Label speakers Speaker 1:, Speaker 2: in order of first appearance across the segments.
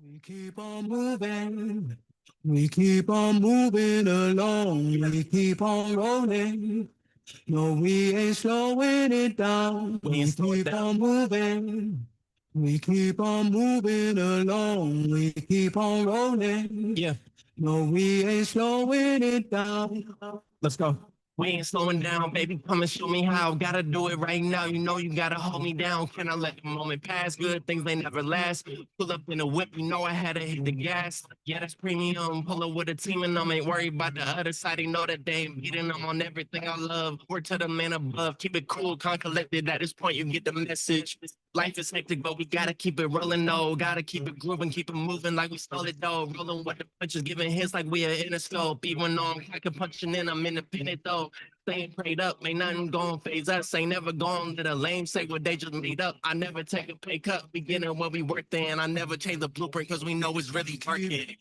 Speaker 1: We keep on moving. We keep on moving along. We keep on rolling. No, we ain't slowing it down. We keep on moving. We keep on moving along. We keep on rolling. Yeah. No, we ain't slowing it down. Let's go. We ain't slowing down, baby. Come and show me how. Gotta do it right now. You know you gotta hold me down. Can I let the moment pass? Good things they never last. Pull up in a whip, you know I had to hit the gas. Yeah, that's premium. Pull up with a team and I ain't worried about the other side. They know that they ain't beating them on everything I love. Word to the man above. Keep it cool, calm, collected. At this point, you get the message. Life is hectic, but we gotta keep it rolling, though. Gotta keep it grooving, keep it moving like we stole it, though. Rolling with the punches, giving hits like we are in a scope. Even though I'm cracking punching in, I'm independent, though. Staying prayed up, ain't nothing gon' phase us. Ain't never gone to the lame say what they just made up. I never take a pay cut, beginning what we worked in. I never change the blueprint because we know it's really working.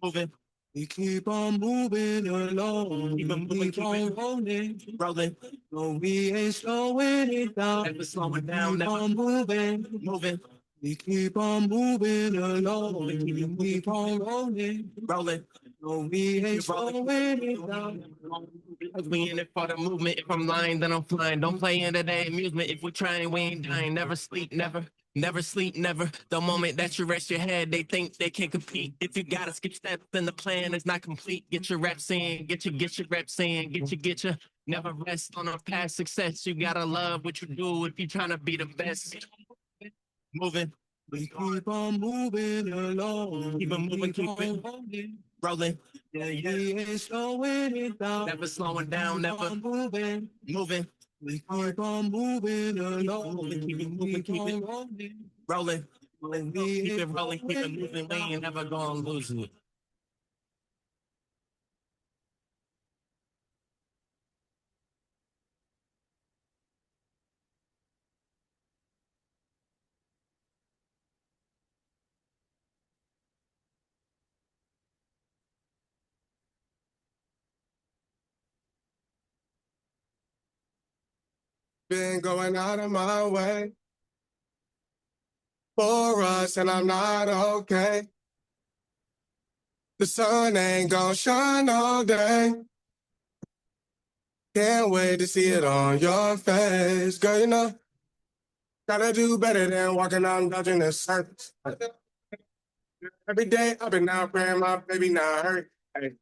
Speaker 1: Moving. We keep on moving along. Keep on rolling. Rolling. No, we ain't slowing it down. Never slowing down. Keep on moving. We keep on moving along. We keep on rolling. Rolling. No, we ain't slowing it down. Cause we in it for the movement. If I'm lying, then I'm flying. Don't play into that amusement. If we're trying, we ain't dying. Never sleep, never. Never sleep, never. The moment that you rest your head, they think they can compete. If you gotta skip steps, then the plan is not complete. Get your reps in, get your reps in, get your. Never rest on a past success. You gotta love what you do if you're trying to be the best. Moving. We keep on moving along. Keep on moving, keep it rolling. Yeah, we ain't slowing it down. Never slowing down, never moving. We keep on moving along. Keep it rolling. Keep it rolling, keep it moving. We ain't never gonna lose it.
Speaker 2: Been going out of my way for us, and I'm not okay. The sun ain't gonna shine all day. Can't wait to see it on your face. Girl, you know, gotta do better than walking on dodging the surface. Every day I've been out praying my baby not hurt. Hey.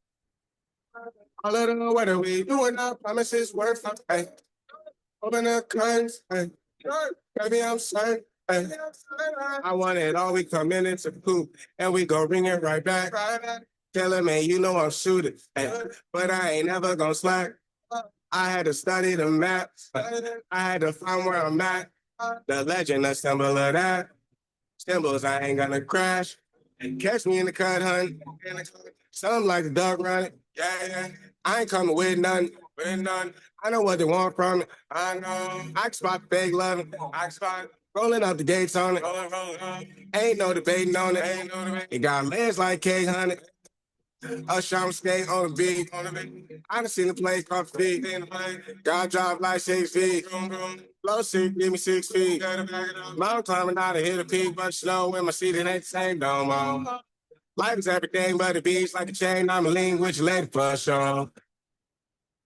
Speaker 2: All of the weather we doing our promises worth. Hey. Open the curtains. Hey. Baby, I'm certain. Hey. I want it all. We come in, it's a coupe, and we go bring it right back. Telling me, you know I'm shooting, hey. But I ain't never gonna slack. I had to study the map. I had to find where I'm at. The legend, the symbol of that. Symbols, I ain't gonna crash. And catch me in the cut, hun. Something like the dog running. Yeah. I ain't coming with nothing. I know what they want from me. I know. I can spot fake loving. I can spot rolling up the gates on it. Ain't no debating on it. It got legs like K-Honey. A shot skate on the beat. I done seen the place off the feet. God drop like 6 feet. Low 6, give me 6 feet. Long climbing out to hit a peak, but snow in my seat, it ain't the same no more. Life is everything but the beach, like a chain, I'm a lean with your lady for sure.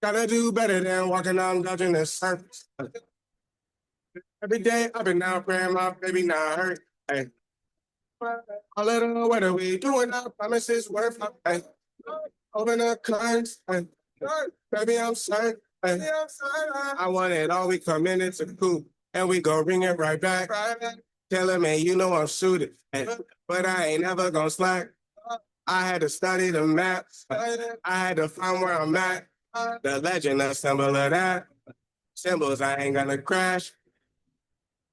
Speaker 2: Gotta do better than walking on dodging the surface. Every day I've been out praying my baby not hurt. Hey. All of the weather we doing our promises worth. Hey. Open the curtains. Hey. Baby, I'm certain. Hey. I want it all. We come in, it's a coupe, and we go bring it right back. Telling me, you know I'm shooting, hey. But I ain't never gonna slack. I had to study the map. I had to find where I'm at. The legend, the symbol of that. Symbols, I ain't gonna crash.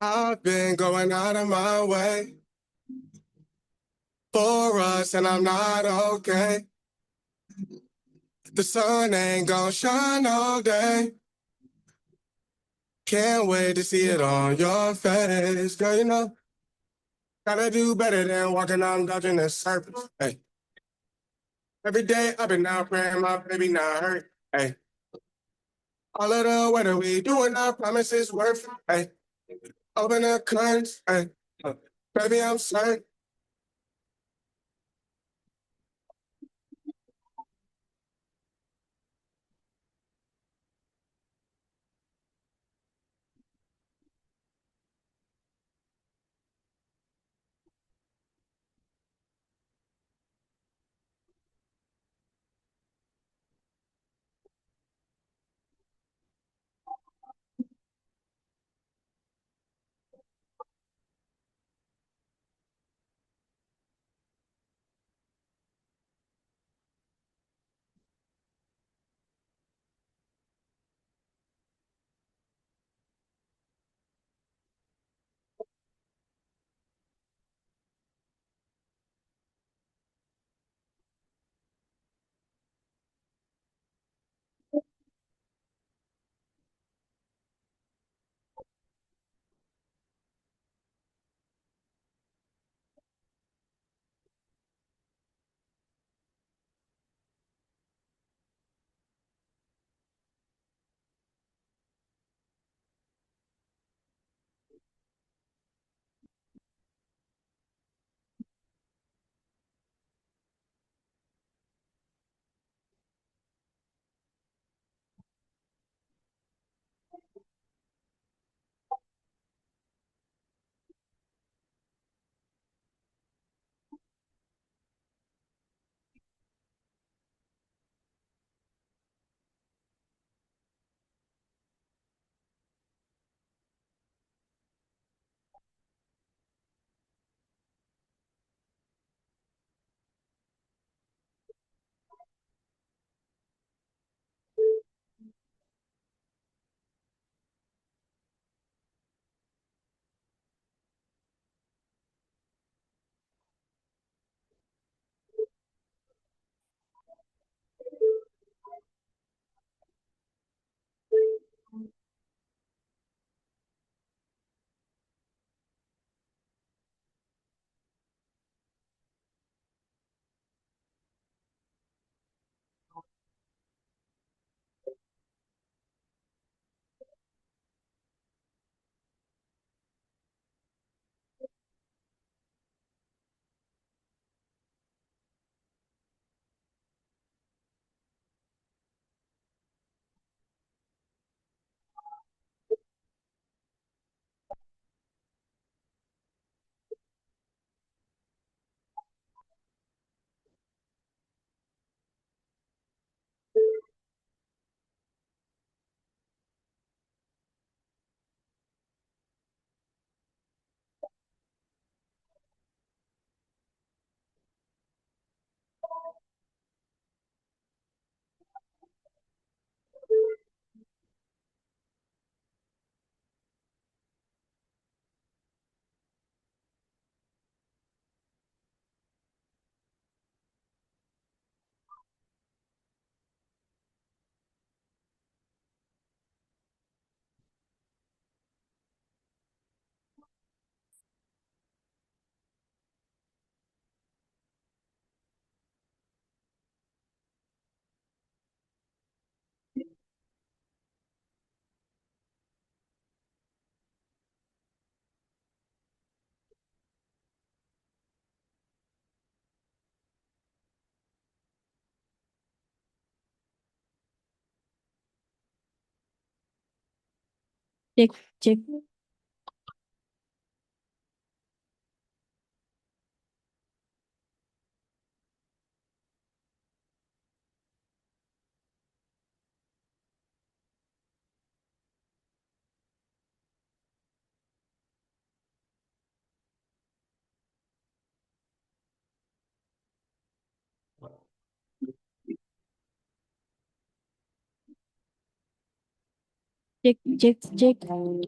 Speaker 2: I've been going out of my way for us, and I'm not okay. The sun ain't gonna shine all day. Can't wait to see it on your face. Girl, you know, Gotta do better than walking on dodging the surface. Hey. Every day I've been out praying my baby not hurt. Hey. All of the weather we doing, I promise it's worth it. Hey. Open the curtains. Hey. Baby, I'm certain.
Speaker 3: Cek, cek. Cek, cek, cek.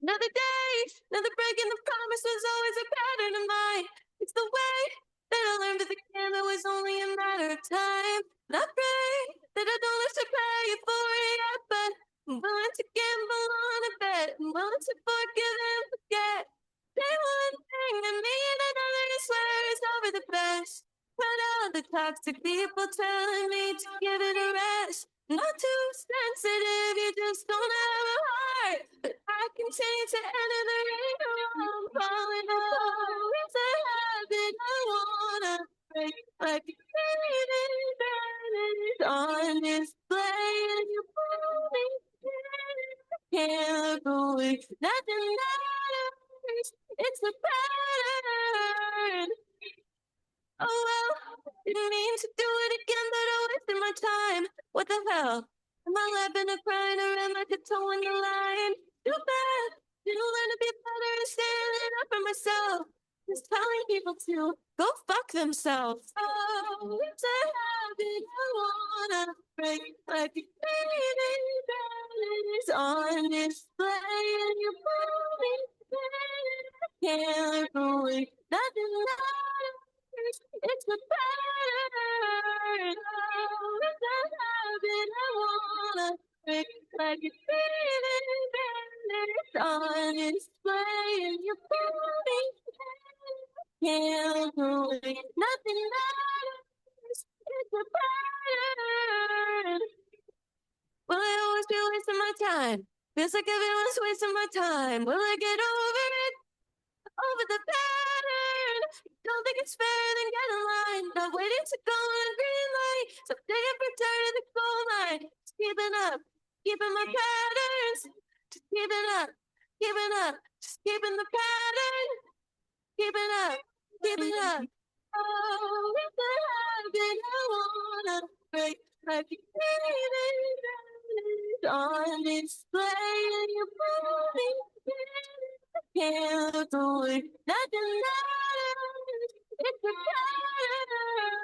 Speaker 4: Another day, another break in the promise was always a pattern of mine. It's the way that I learned that the gamble was only a matter of time. And I pray that I don't have to pay for it yet, but I'm willing to gamble on a bet. I'm willing to forgive and forget. Say one thing to me and another to swear is over the best. Cut out the toxic people telling me to give it a rest. Not too sensitive, you just don't have a heart. But I continue to enter the ring around, falling over. It's a habit I wanna break, like a craving that is on display. And you pull me in, can't look away. Nothing matters, it's a pattern. Oh well, didn't mean to do it again, but I wasted my time. What the hell? Am I laughing or crying or am I tiptoeing the line? Too bad, didn't learn to be better and standing up for myself. Just telling people to go fuck themselves. Oh, it's a habit I wanna break, like a craving that is on display. And you pull me in, can't look away. Nothing matters. It's a pattern. Oh, it's a habit I wanna break, like a feeling that it's on display. And you pull me in, can't go away. Nothing matters. It's a pattern. Will I always be wasting my time? Feels like everyone's wasting my time. Will I get over it? Over the pattern. Don't think it's fair, then get in line. Not waiting to go on a green light. Someday I'm returned to the goal line. Just keeping up, keeping my patterns. Just keeping up, keeping up. Just keeping the pattern. Keeping up, keeping up. Oh, it's a habit I wanna break. Like a craving on display, and you pull me in. Can't look away. Nothing matters. It's a pattern.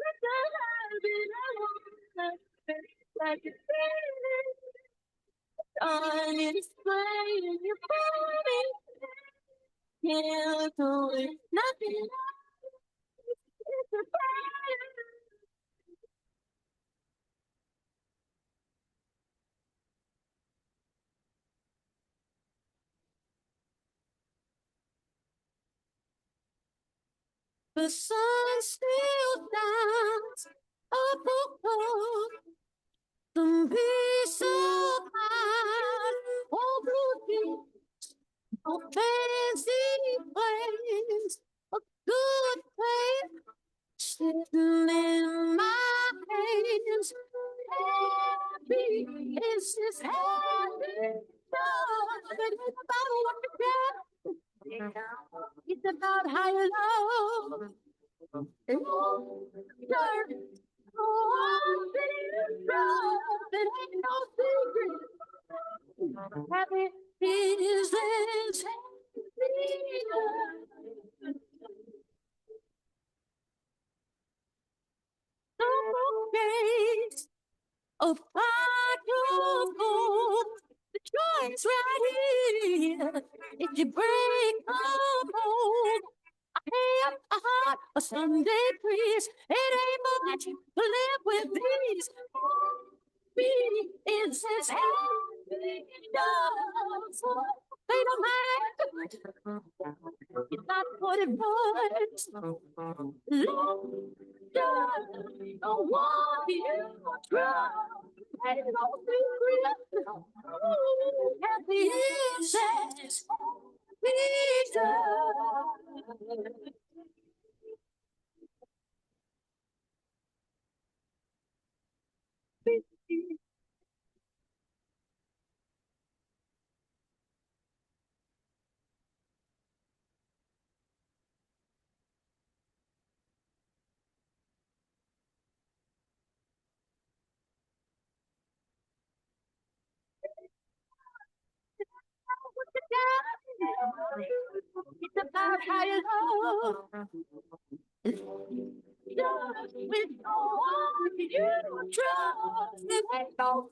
Speaker 4: It's a habit I wanna break. Like a craving on display, and you pull me in. Can't look away. Nothing matters. It's a pattern. The sun still dance above the peace of mind. Oh, blue oh, fancy place, a good place sitting in my hands. Happy is this happy love. It ain't about what you get. It's about how you love. And dirt. Oh, it ain't no secret. Happy is this happy love. No gates of gold. The joy's right here. If you break a mold, a hand, a heart, a Sunday breeze. It ain't much to live with these. Happy is this happy love. They don't matter. It's not what it was. Love Don't want you to try. And don't regret. At the end, be done. It's about how you love. We don't want you to trust. It ain't no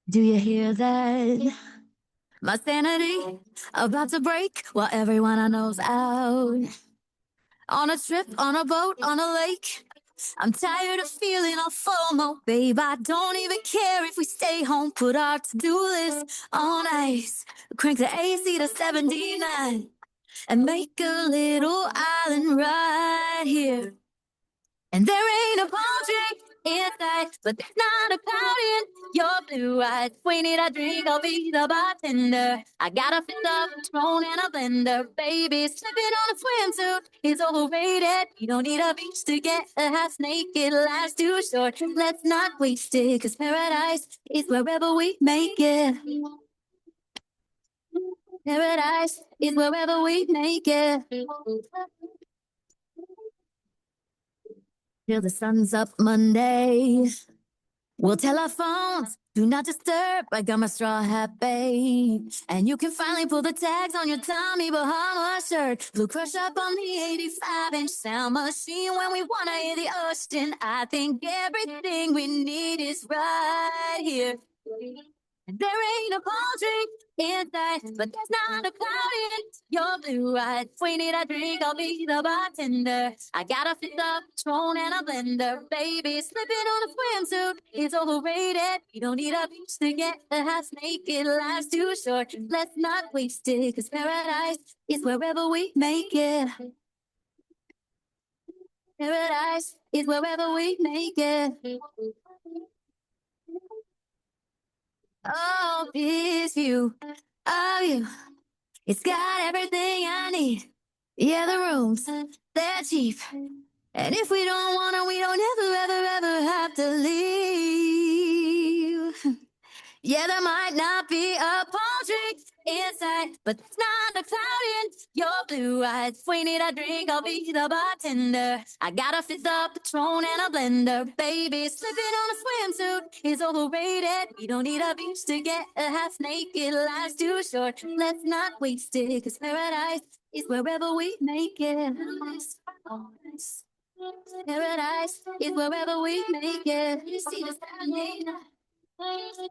Speaker 4: Do you hear that? My sanity about to break while everyone I know's out. On a trip, on a boat, on a lake. I'm tired of feeling all FOMO, babe. I don't even care if we stay home. Put our to-do list on ice. Crank the AC to 79 and make a little island right here. And there ain't a poetry inside, but there's not a cloud in your blue eyes. We need a drink, I'll be the bartender. I got a fifth of Patron and a blender. Baby, slipping on a swimsuit is overrated. You don't need a beach to get a half naked. Life's too short, let's not waste it. Cause paradise is wherever we make it. Paradise is wherever we make it. Till the sun's up Monday. We'll tell our phones, do not disturb. I got my straw hat, babe. And you can finally pull the tags on your Tommy Bahama shirt. Blue crush up on the 85-inch sound machine when we wanna hear the ocean. I think everything we need is right here. And there ain't a cold drink inside, but there's not a cloud in your blue eyes. We need a drink, I'll be the bartender. I got a fifth of Patron and a blender. Baby, slipping on a swimsuit is overrated. You don't need a beach to get the half naked. Life's too short, let's not waste it. Cause paradise is wherever we make it. Paradise is wherever we make it. Oh, this view of you. It's got everything I need. Yeah, the rooms, they're cheap. And if we don't want to, we don't ever have to leave. Yeah, there might not be a palm tree inside, but there's not a cloud in your blue eyes. If we need a drink, I'll be the bartender. I got a fifth of Patron and a blender. Baby, slipping on a swimsuit is overrated. You don't need a beach to get a half naked. Life's too short, let's not waste it. Cause paradise is wherever we make it. Paradise is wherever we make it. You see the standing.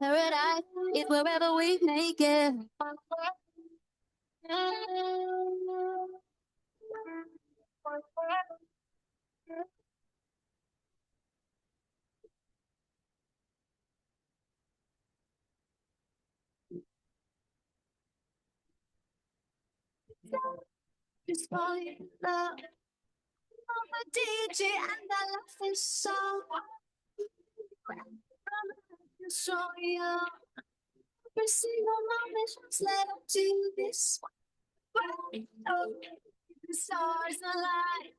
Speaker 4: Paradise is wherever we make it. Just falling in love. I'm a DJ and I love this song. So young. Every single moment was led up to this one. Oh, the stars align.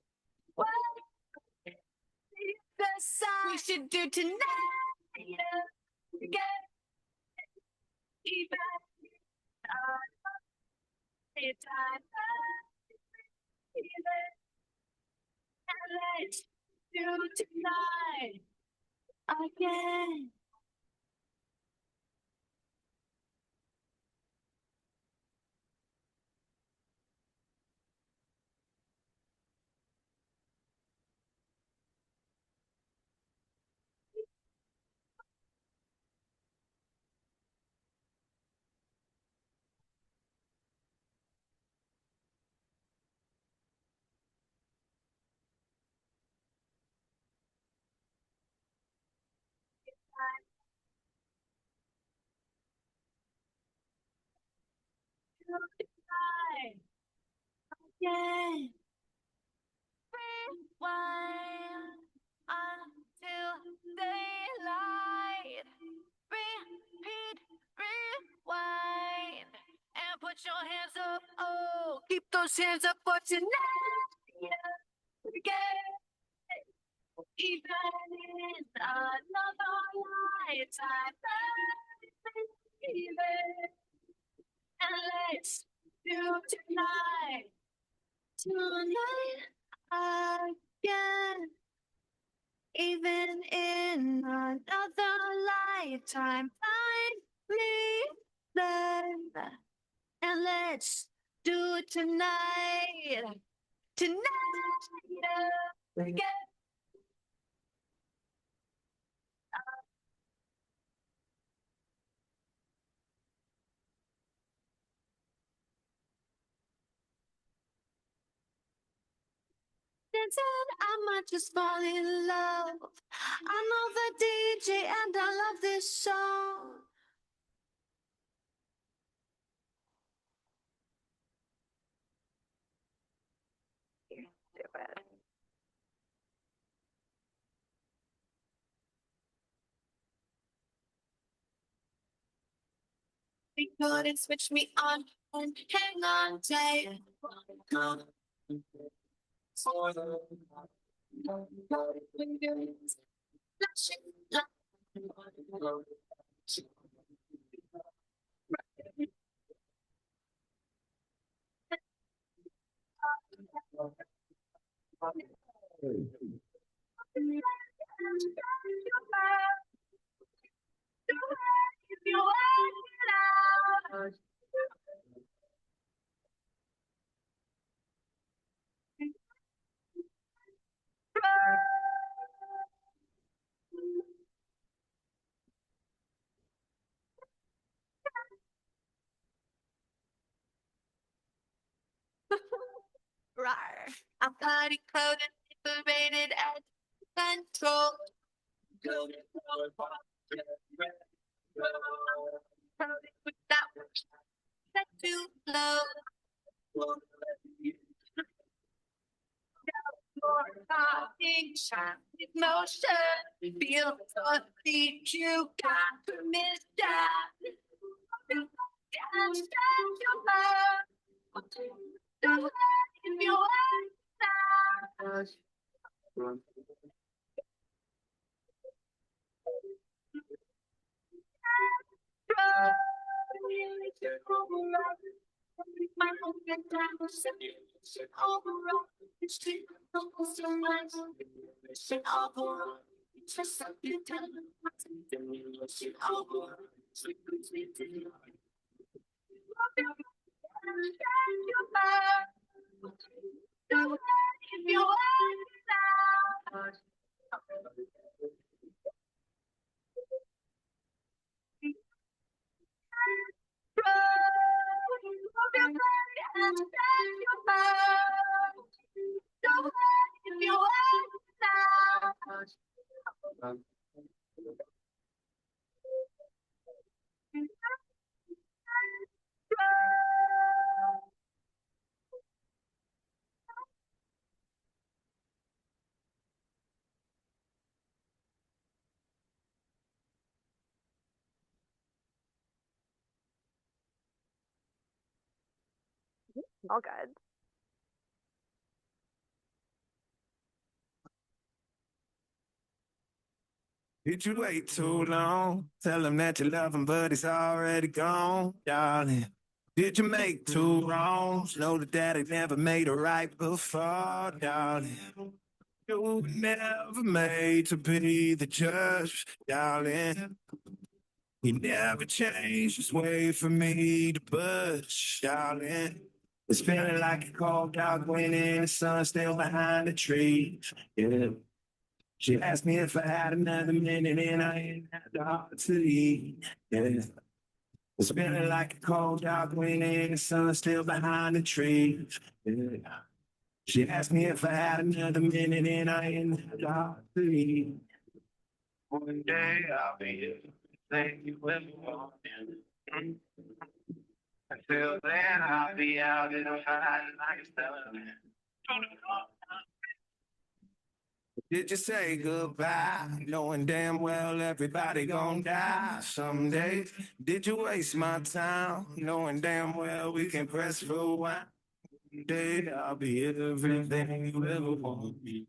Speaker 4: the song we should do tonight. Get even time. Even and let's do tonight again. Tonight again. Rewind until daylight. Repeat, rewind, and put your hands up. Oh, keep those hands up for tonight. Again, even in another lifetime. Even, and let's do tonight. Tonight again, even in another lifetime. Find me then, and let's do tonight. Tonight again. And I might just fall in love. I know the DJ and I love this song. Here, do it. Be good and switch me on and hang on tight. Rawr. I'm body coded, liberated, and control. Coded without that too low. More shine with motion. Feel the beat, you got permission. Can't stand your love. Don't let you understand. My open time was overall. It's true. Overall. Just something done. Overall. Don't let you understand. All good.
Speaker 1: Did you wait too long? Tell him that you love him, but he's already gone, darling. Did you make two wrongs? Know that daddy never made a right before, darling. You were never made to be the judge, darling. He never changed his way for me to budge, darling. It's feeling like a cold dog winning, the sun still behind the trees. Yeah. She asked me if I had another minute and I ain't had the heart to leave. Yeah. It's feeling like a cold dog winning, the sun still behind the trees. Yeah. She asked me if I had another minute and I ain't had the heart to leave. One day I'll be here. Thank you for walking. Until then, I'll be out in the fire like a star. Did you say goodbye, knowing damn well everybody gonna die someday? Did you waste my time, knowing damn well we can press for one day? I'll be everything you ever want me.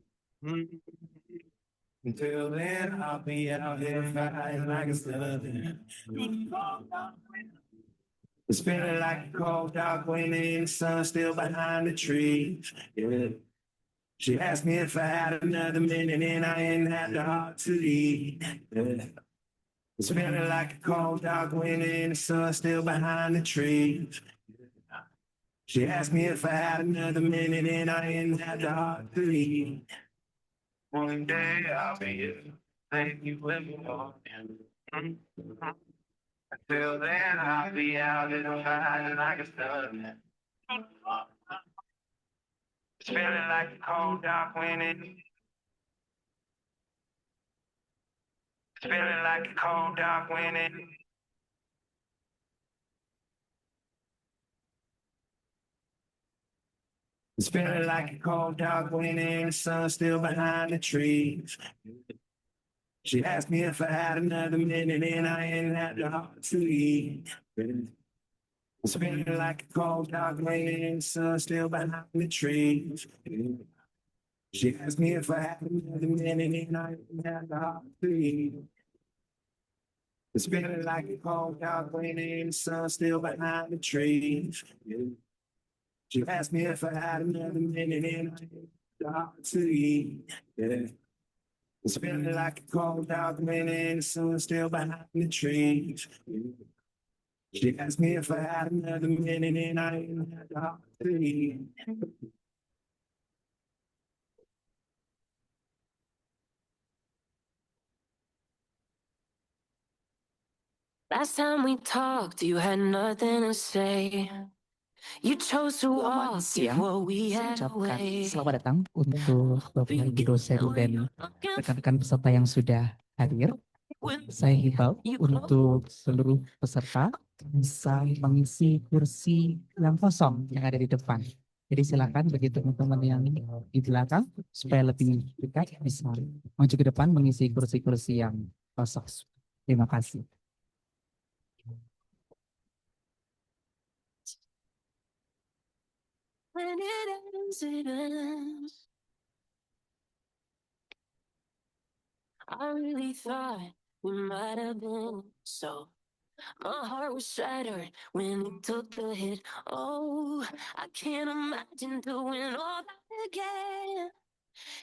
Speaker 1: Until then, I'll be out here fighting like a southern. It's feeling like a cold dog winning, the sun still behind the trees. Yeah. She asked me if I had another minute and I ain't had the heart to leave. Yeah. It's feeling like a cold dog winning, the sun still behind the trees. She asked me if I had another minute and I ain't had the heart to leave. One day I'll be here. Thank you for walking. Until then, I'll be out in the fire like a sun. It's feeling like a cold dark winning. It's feeling like a cold dark winning. It's feeling like a cold dark winning, the sun still behind the trees. She asked me if I had another minute and I ain't had the heart to leave. It's feeling like a cold dark winning, the sun still behind the trees. She asked me if I had another minute and I ain't had the heart to leave. It's feeling like a cold dark winning, the sun still behind the trees. She asked me if I had another minute and I ain't the heart to leave. Yeah. It's feeling like a cold dark winning, the sun still behind the trees. Yeah. She asked me if I had another minute and I ain't had the heart to leave.
Speaker 4: Last time we talked, you had nothing to say. You chose to walk before we had a
Speaker 5: Ucapkan
Speaker 4: way.
Speaker 5: selamat datang untuk Bapak Ibu dosen dan rekan-rekan peserta yang sudah hadir. Saya himbau untuk seluruh peserta bisa mengisi kursi yang kosong yang ada di depan. Jadi silakan bagi teman-teman yang di belakang supaya lebih dekat bisa maju ke depan mengisi kursi-kursi yang kosong. Terima kasih.
Speaker 4: When it ends, it ends. I really thought we might have been so. My heart was shattered when it took the hit. Oh, I can't imagine doing all that again.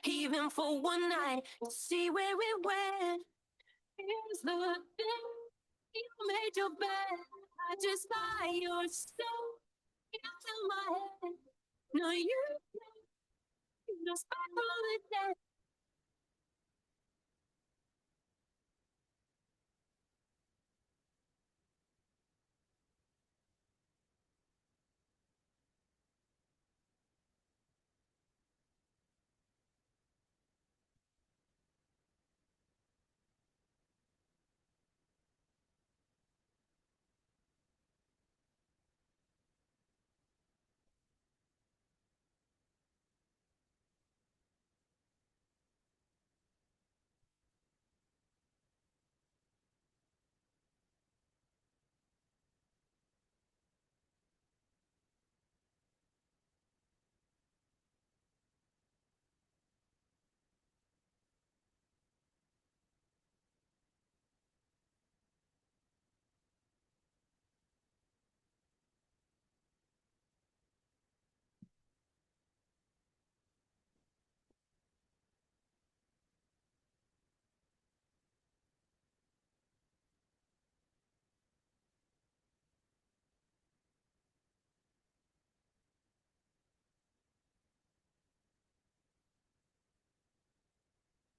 Speaker 4: Even for one night to see where we went. Here's the thing, you made your bed. I just buy your soul into my head. No, you just back on the dead.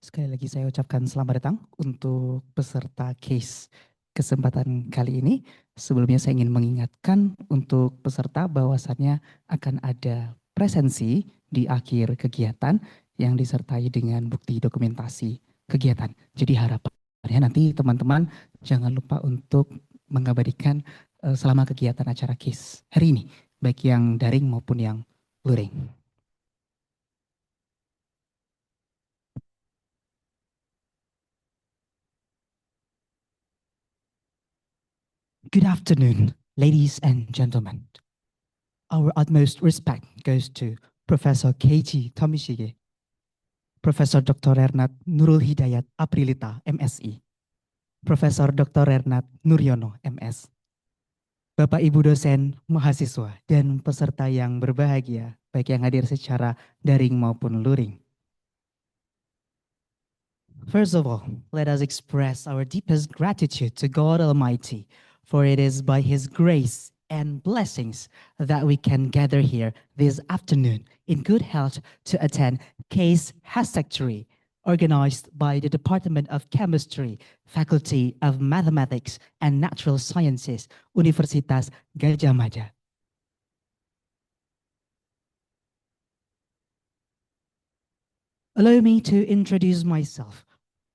Speaker 5: Sekali lagi saya ucapkan selamat datang untuk peserta case kesempatan kali ini. Sebelumnya saya ingin mengingatkan untuk peserta bahwasannya akan ada presensi di akhir kegiatan yang disertai dengan bukti dokumentasi kegiatan. Jadi harapannya nanti teman-teman jangan lupa untuk mengabadikan selama kegiatan acara case hari ini, baik yang daring maupun yang luring. Good afternoon, ladies and gentlemen. Our utmost respect goes to Professor Keiji Tomishige, Professor Dr.rer.nat Nurul Hidayat Aprilita, MSI, Profesor Dr.rer.nat Nuryono, MS, Bapak Ibu dosen, mahasiswa, dan peserta yang berbahagia, baik yang hadir secara daring maupun luring. First of all, let us express our deepest gratitude to God Almighty, for it is by His grace and blessings that we can gather here this afternoon in good health to attend Case #3, organized by the Department of Chemistry, Faculty of Mathematics and Natural Sciences, Universitas Gadjah Mada. Allow me to introduce myself.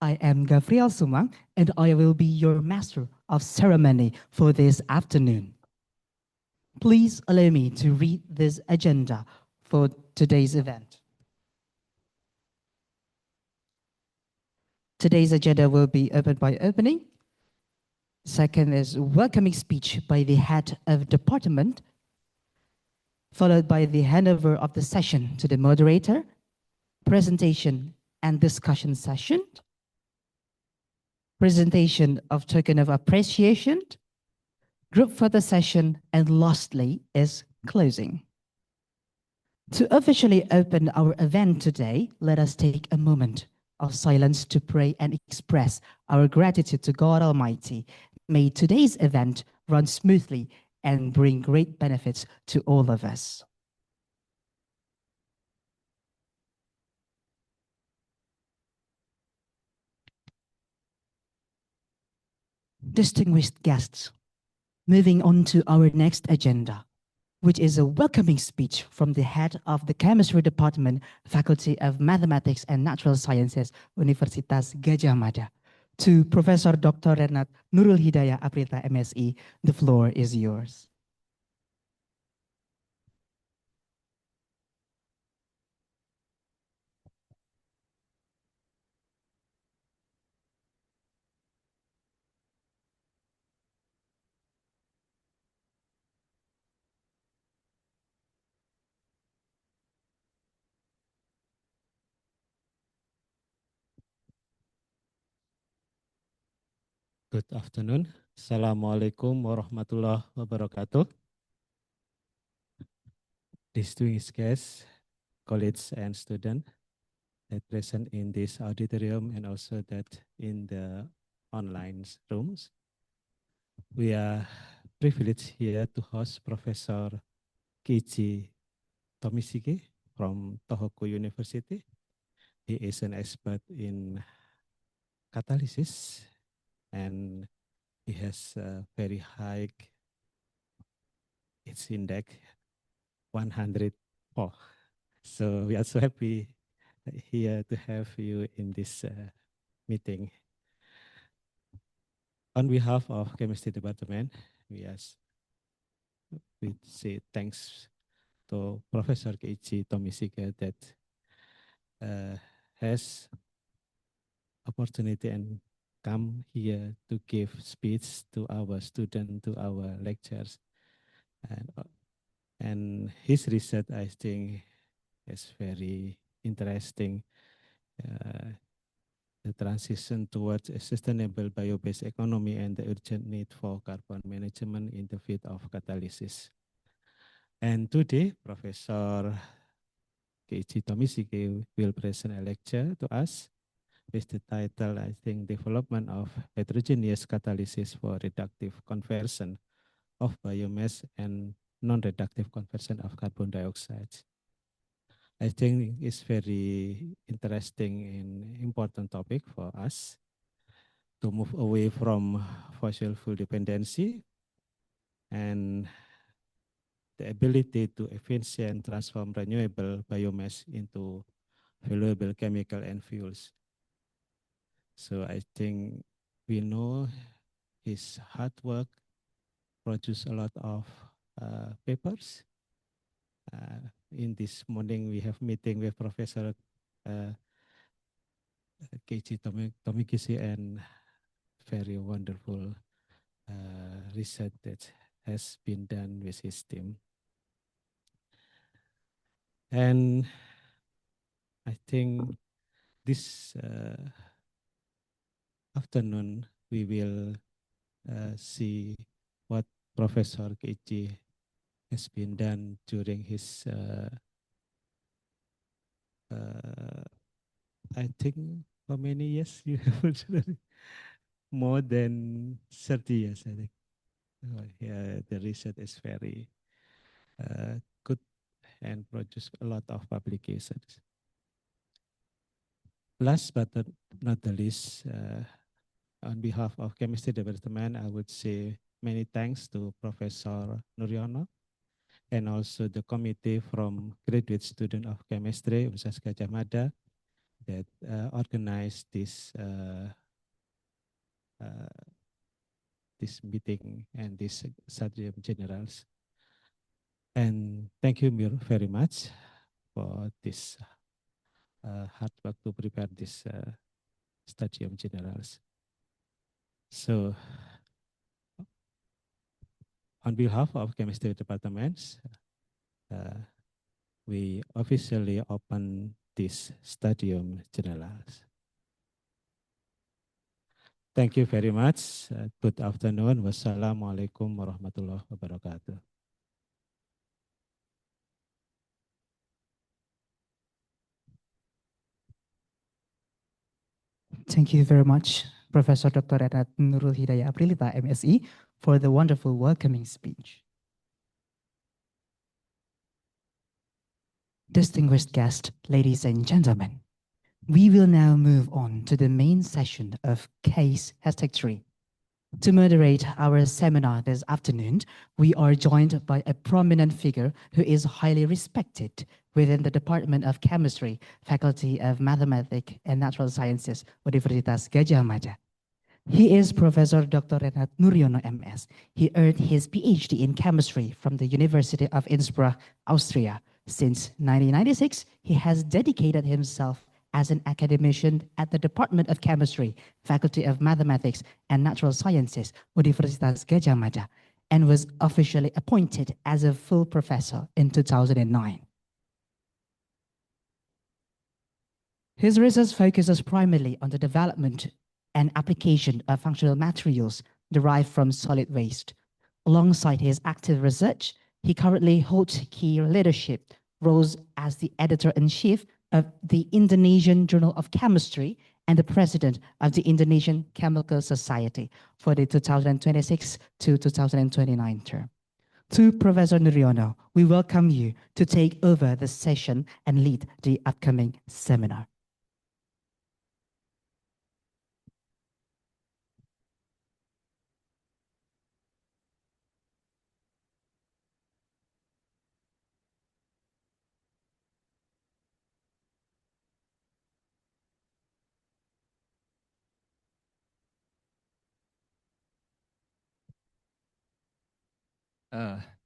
Speaker 5: I am Gabriel Sumang, and I will be your master of ceremony for this afternoon. Please allow me to read this agenda for today's event. Today's agenda will be opened by opening. Second is welcoming speech by the head of department, followed by the handover of the session to the moderator, presentation and discussion session, presentation of token of appreciation, group photo session, and lastly is closing. To officially open our event today, let us take a moment of silence to pray and express our gratitude to God Almighty. May today's event run smoothly and bring great benefits to all of us. Distinguished guests, moving on to our next agenda, which is a welcoming speech from the head of the Chemistry Department, Faculty of Mathematics and Natural Sciences, Universitas Gadjah Mada. To Professor Dr.rer.nat Nurul Hidayat Aprilita, MSI, the floor is yours.
Speaker 6: Good afternoon. Assalamualaikum warahmatullahi wabarakatuh. Distinguished guests, colleagues, and students that present in this auditorium and also that in the online rooms. We are privileged here to host Professor Keiji Tomishige from Tohoku University. He is an expert in catalysis and he has a very high its index 104. So we are so happy here to have you in this meeting. On behalf of Chemistry Department, we say thanks to Professor Keiji Tomishige that has opportunity and come here to give speech to our students, to our lectures. And his research, I think, is very interesting. The transition towards a sustainable bio-based economy and the urgent need for carbon management in the field of catalysis. And today, Professor Keiji Tomishige will present a lecture to us with the title, I think, Development of Heterogeneous Catalysis for Reductive Conversion of Biomass and Non-Reductive Conversion of Carbon Dioxide. I think it's very interesting and important topic for us to move away from fossil fuel dependency and the ability to efficient transform renewable biomass into valuable chemical and fuels. So I think we know his hard work produced a lot of papers. In this morning, we have meeting with Professor Keiichi Tomikisi and very wonderful research that has been done with his team. And I think this afternoon, we will see what Professor Keiichi has been done during his, I think, how many years you have? More than 30 years, I think. Yeah, the research is very good and produce a lot of publications. Last but not the least, on behalf of Chemistry Department, I would say many thanks to Professor Nuryono and also the committee from graduate student of chemistry, Universitas Gadjah Mada, that organized this this meeting and this Sarjana Generals. And thank you, Mir, very much for this hard work to prepare this Stadium Generals. So, on behalf of Chemistry Departments, we officially open this Stadium Generals. Thank you very much. Good afternoon. Wassalamualaikum warahmatullahi wabarakatuh.
Speaker 5: Thank you very much, Professor Dr.rer.nat Nurul Hidayah Aprilita, MSE, for the wonderful welcoming speech. Distinguished guests, ladies and gentlemen, we will now move on to the main session of Case #3. To moderate our seminar this afternoon, we are joined by a prominent figure who is highly respected within the Department of Chemistry, Faculty of Mathematics and Natural Sciences, Universitas Gadjah Mada. He is Professor Dr.rer.nat Nuryono, MS. He earned his PhD in chemistry from the University of Innsbruck, Austria. Since 1996, he has dedicated himself as an academician at the Department of Chemistry, Faculty of Mathematics and Natural Sciences, Universitas Gadjah Mada, and was officially appointed as a full professor in 2009. His research focuses primarily on the development and application of functional materials derived from solid waste. Alongside his active research, he currently holds key leadership roles as the editor-in-chief of the Indonesian Journal of Chemistry and the president of the Indonesian Chemical Society for the 2026 to 2029 term. To Professor Nuryono, we welcome you to take over the session and lead the upcoming seminar.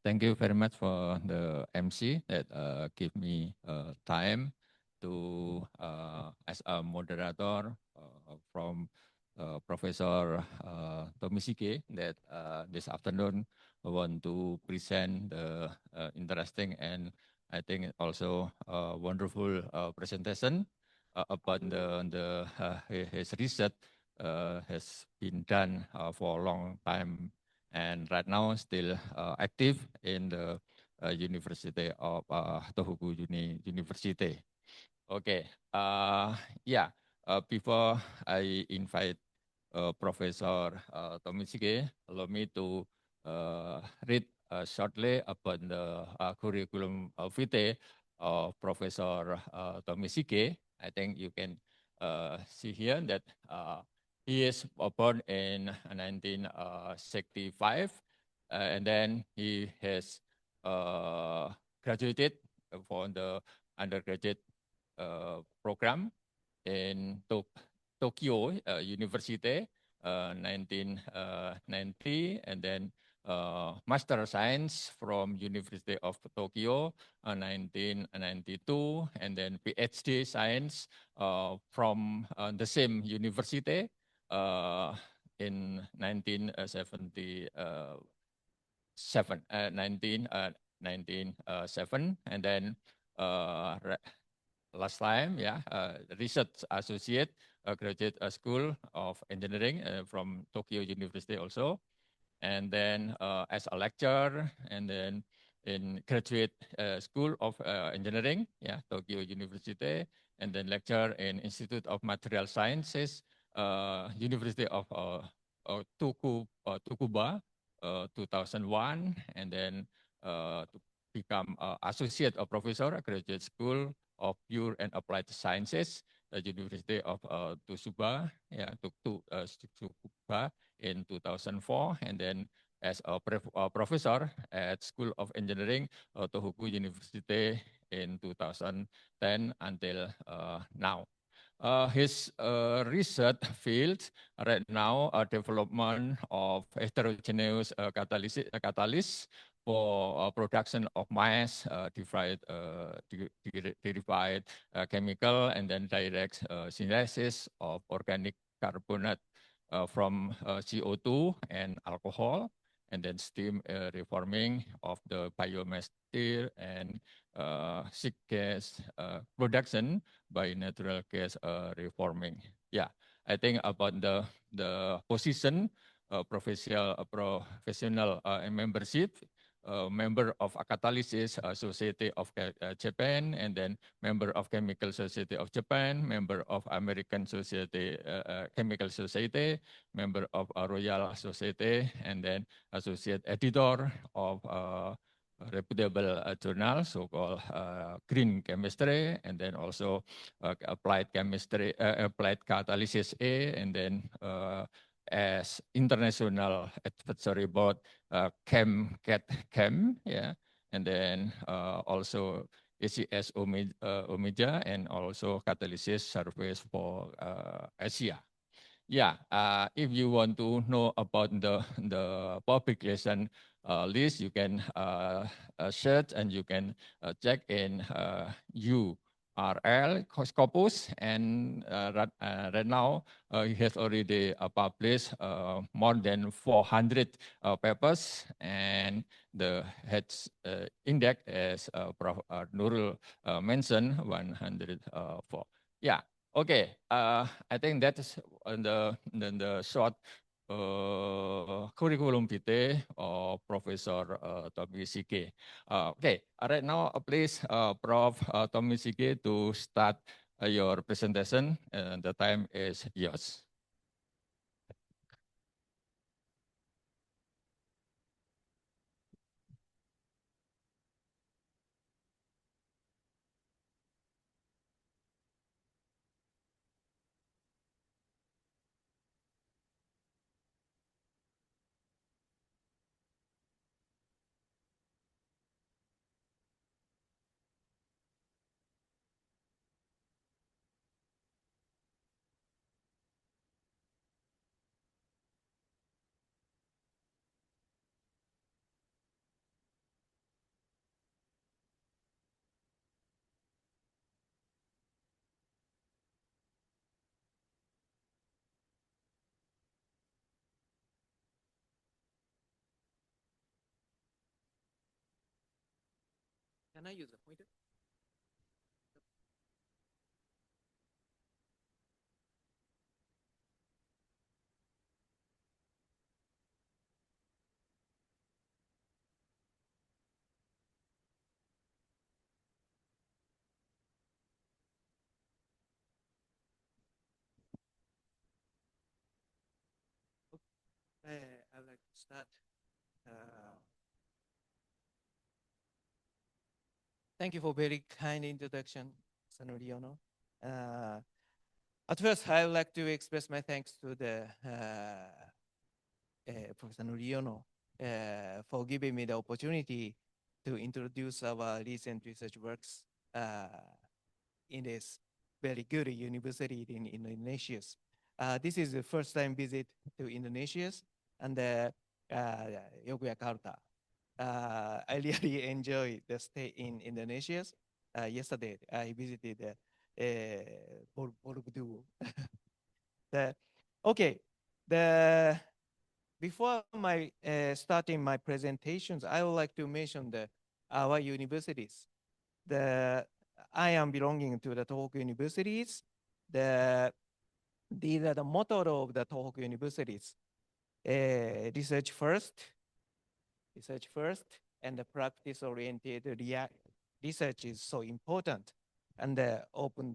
Speaker 7: Thank you very much for the MC that give me time to as a moderator from Professor Tomisike that this afternoon I want to present the interesting and I think also wonderful presentation about his research has been done for a long time and right now still active in the University of Tohoku University. Okay, before I invite Professor Tomisike, allow me to read shortly about the curriculum vitae of Professor Tomisike. I think you can see here that he is born in 1965, and then he has graduated for the undergraduate program in Tokyo University 1990, and then Master of Science from University of Tokyo 1992, and then PhD Science from the same university in 1997, and then last time, research associate, graduate school of engineering from Tokyo University also, and then as a lecturer, and then in graduate school of engineering, Tokyo University, and then lecture in Institute of Material Sciences, University of Tsukuba, 2001, and then to become associate professor, graduate school of Pure and Applied Sciences, the University of Tsukuba, Tsukuba in 2004, and then as a professor at School of Engineering, Tohoku University in 2010 until now. His research field right now are development of heterogeneous catalysis for production of mass, derived chemical, and then direct synthesis of organic carbonate from CO2 and alcohol, and then steam reforming of the biomass and sick gas production by natural gas reforming. Yeah, I think about the position, professional membership, member of Catalysis Society of Japan, and then member of Chemical Society of Japan, member of American Society, Chemical Society, member of Royal Society, and then associate editor of reputable journal, so-called Green Chemistry, and then also Applied Chemistry, Applied Catalysis A, and then as international advisory board, Chem, and then also ACS Omega, and also Catalysis Service for Asia. Yeah, if you want to know about the publication list, you can search and you can check in URL Scopus, and right now he has already published more than 400 papers, and the heads index, as Prof. Nurul mentioned, 104. Yeah. Okay, I think that's the short curriculum vitae of Professor Tomisike. Okay, right now, please, Prof. Tomisike, to start your presentation. The time is yours.
Speaker 8: Can I use the pointer? I'd like to start. Thank you for very kind introduction, Sanuriono. At first, I would like to express my thanks to the Professor Nuriono for giving me the opportunity to introduce our recent research works in this very good university in Indonesia. This is the first time visit to Indonesia and Yogyakarta. I really enjoy the stay in Indonesia. Yesterday, I visited Borobudur. Before my starting my presentations, I would like to mention our universities. I am belonging to the Tohoku universities. These are the motto of the Tohoku universities. Research first, and the practice-oriented research is so important, and open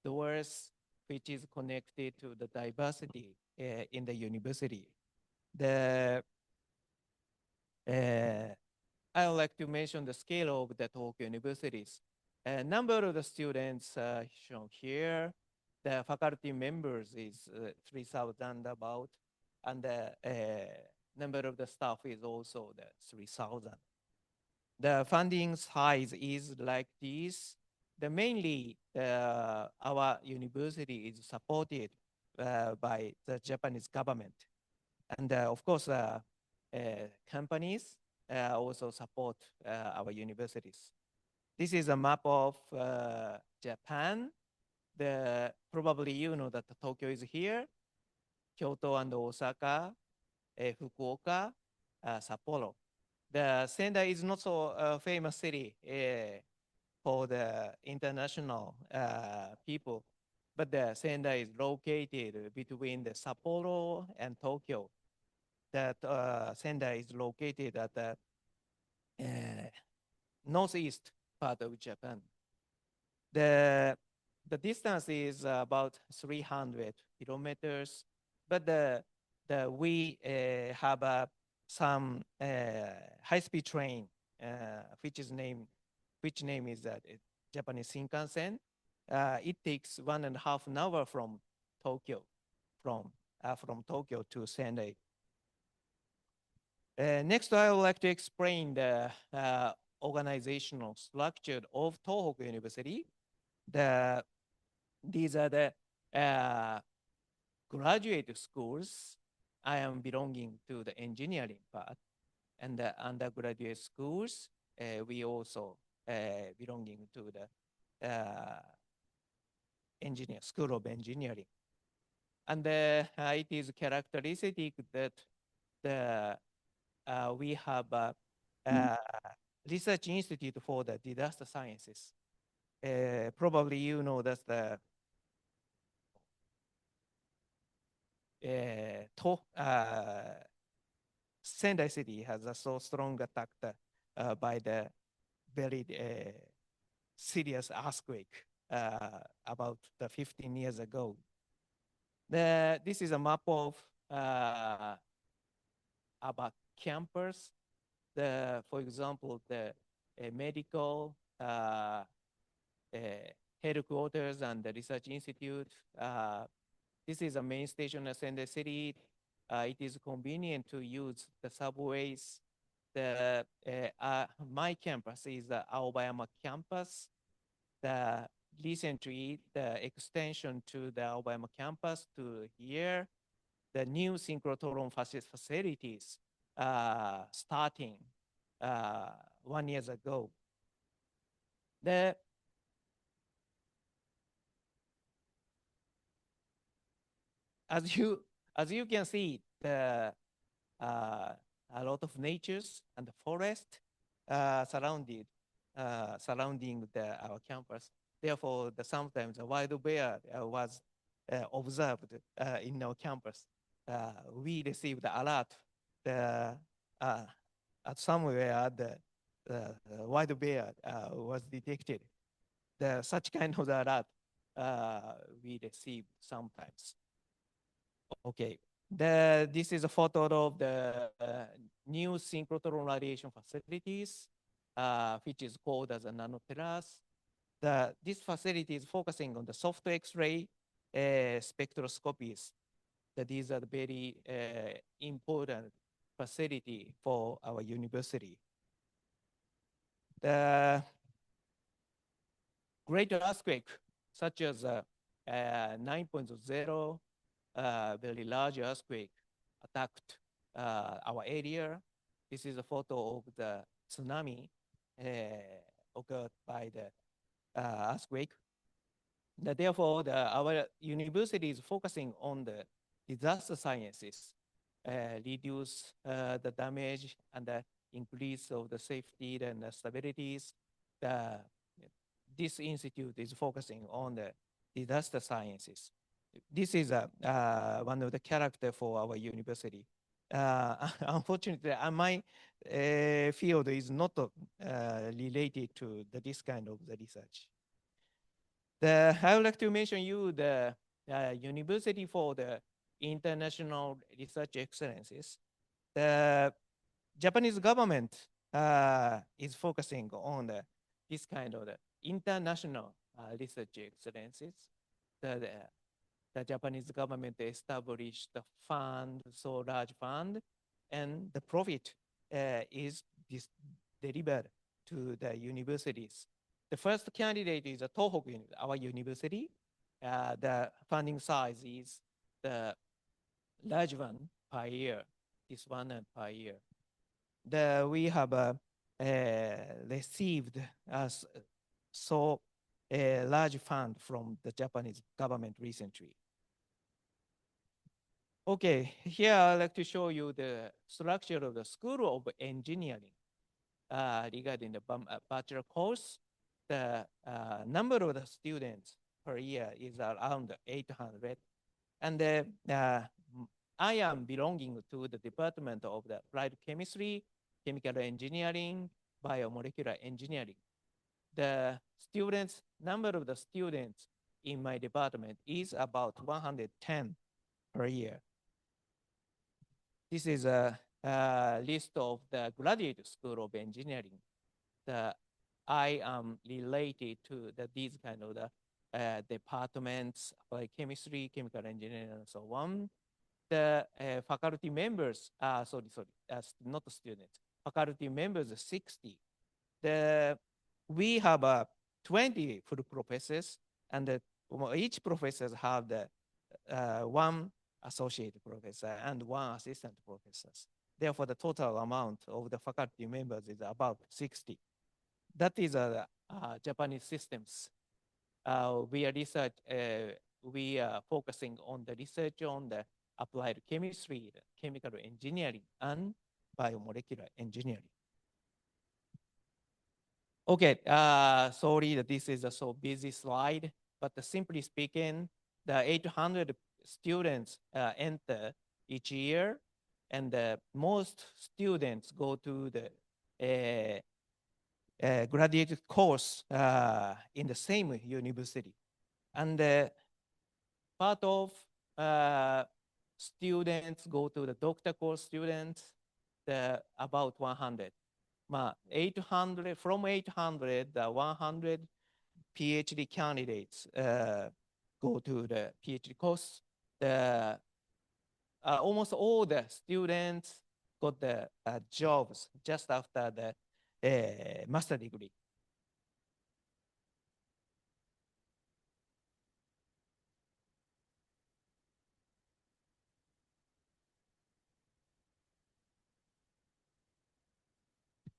Speaker 8: doors which is connected to the diversity in the university. I would like to mention the scale of the Tohoku universities. Number of the students shown here. The faculty members is 3,000 about, and the number of the staff is also the 3,000. The funding size is like this. Mainly, our university is supported by the Japanese government. And of course, companies also support our universities. This is a map of Japan. Probably you know that Tokyo is here, Kyoto and Osaka, Fukuoka, Sapporo. The Sendai is not so famous city for the international people, but the Sendai is located between the Sapporo and Tokyo. That Sendai is located at the northeast part of Japan. The distance is about 300 kilometers, but we have some high-speed train, which name is Japanese Shinkansen. It takes 1.5 hours from Tokyo, from Tokyo to Sendai. Next, I would like to explain the organizational structure of Tohoku University. These are the graduate schools. I am belonging to the engineering part, and the undergraduate schools, we also belonging to the School of Engineering. And it is characteristic that we have a research institute for the disaster sciences. Probably you know that the Sendai city has a so strong attack by the very serious earthquake about 15 years ago. This is a map of about campus. For example, the medical headquarters and the research institute. This is a main station in Sendai city. It is convenient to use the subways. My campus is the Aobayama campus. Recently, the extension to the Aobayama campus to here, the new synchrotron facilities starting 1 year ago. As you can see, a lot of natures and the forest surrounding our campus. Therefore, sometimes a wild bear was observed in our campus. We received the alert at somewhere the wild bear was detected. Such kind of alert we received sometimes. Okay, this is a photo of the new synchrotron radiation facilities. which is called as a nanoterrace. This facility is focusing on the soft X-ray spectroscopies. These are the very important facility for our university. The great earthquake, such as 9.0, very large earthquake attacked our area. This is a photo of the tsunami occurred by the earthquake. Therefore, our university is focusing on the disaster sciences, reduce the damage and the increase of the safety and the stabilities. This institute is focusing on the disaster sciences. This is one of the characters for our university. Unfortunately, my field is not related to this kind of the research. I would like to mention you the University for the International Research Excellences. The Japanese government is focusing on this kind of the international research excellences. The Japanese government established the fund, so large fund, and the profit is delivered to the universities. The first candidate is a Tohoku, our university. The funding size is the large one per year, this one per year. We have received so a large fund from the Japanese government recently. Okay, here I'd like to show you the structure of the School of Engineering regarding the bachelor course. The number of the students per year is around 800. And I am belonging to the Department of the Applied Chemistry, Chemical Engineering, Biomolecular Engineering. The students, number of the students in my department is about 110 per year. This is a list of the graduate school of engineering. I am related to these kind of the departments like chemistry, chemical engineering, and so on. The faculty members, not the students, faculty members 60. We have 20 full professors, and each professor have one associate professor and one assistant professor. Therefore, the total amount of the faculty members is about 60. That is Japanese systems. We are focusing on the research on the applied chemistry, chemical engineering, and biomolecular engineering. Okay, sorry that this is a so busy slide, but simply speaking, the 800 students enter each year, and most students go to the graduate course in the same university. And part of students go to the doctor course students, about 100. 800, from 800, 100 PhD candidates go to the PhD course. Almost all the students got the jobs just after the master degree.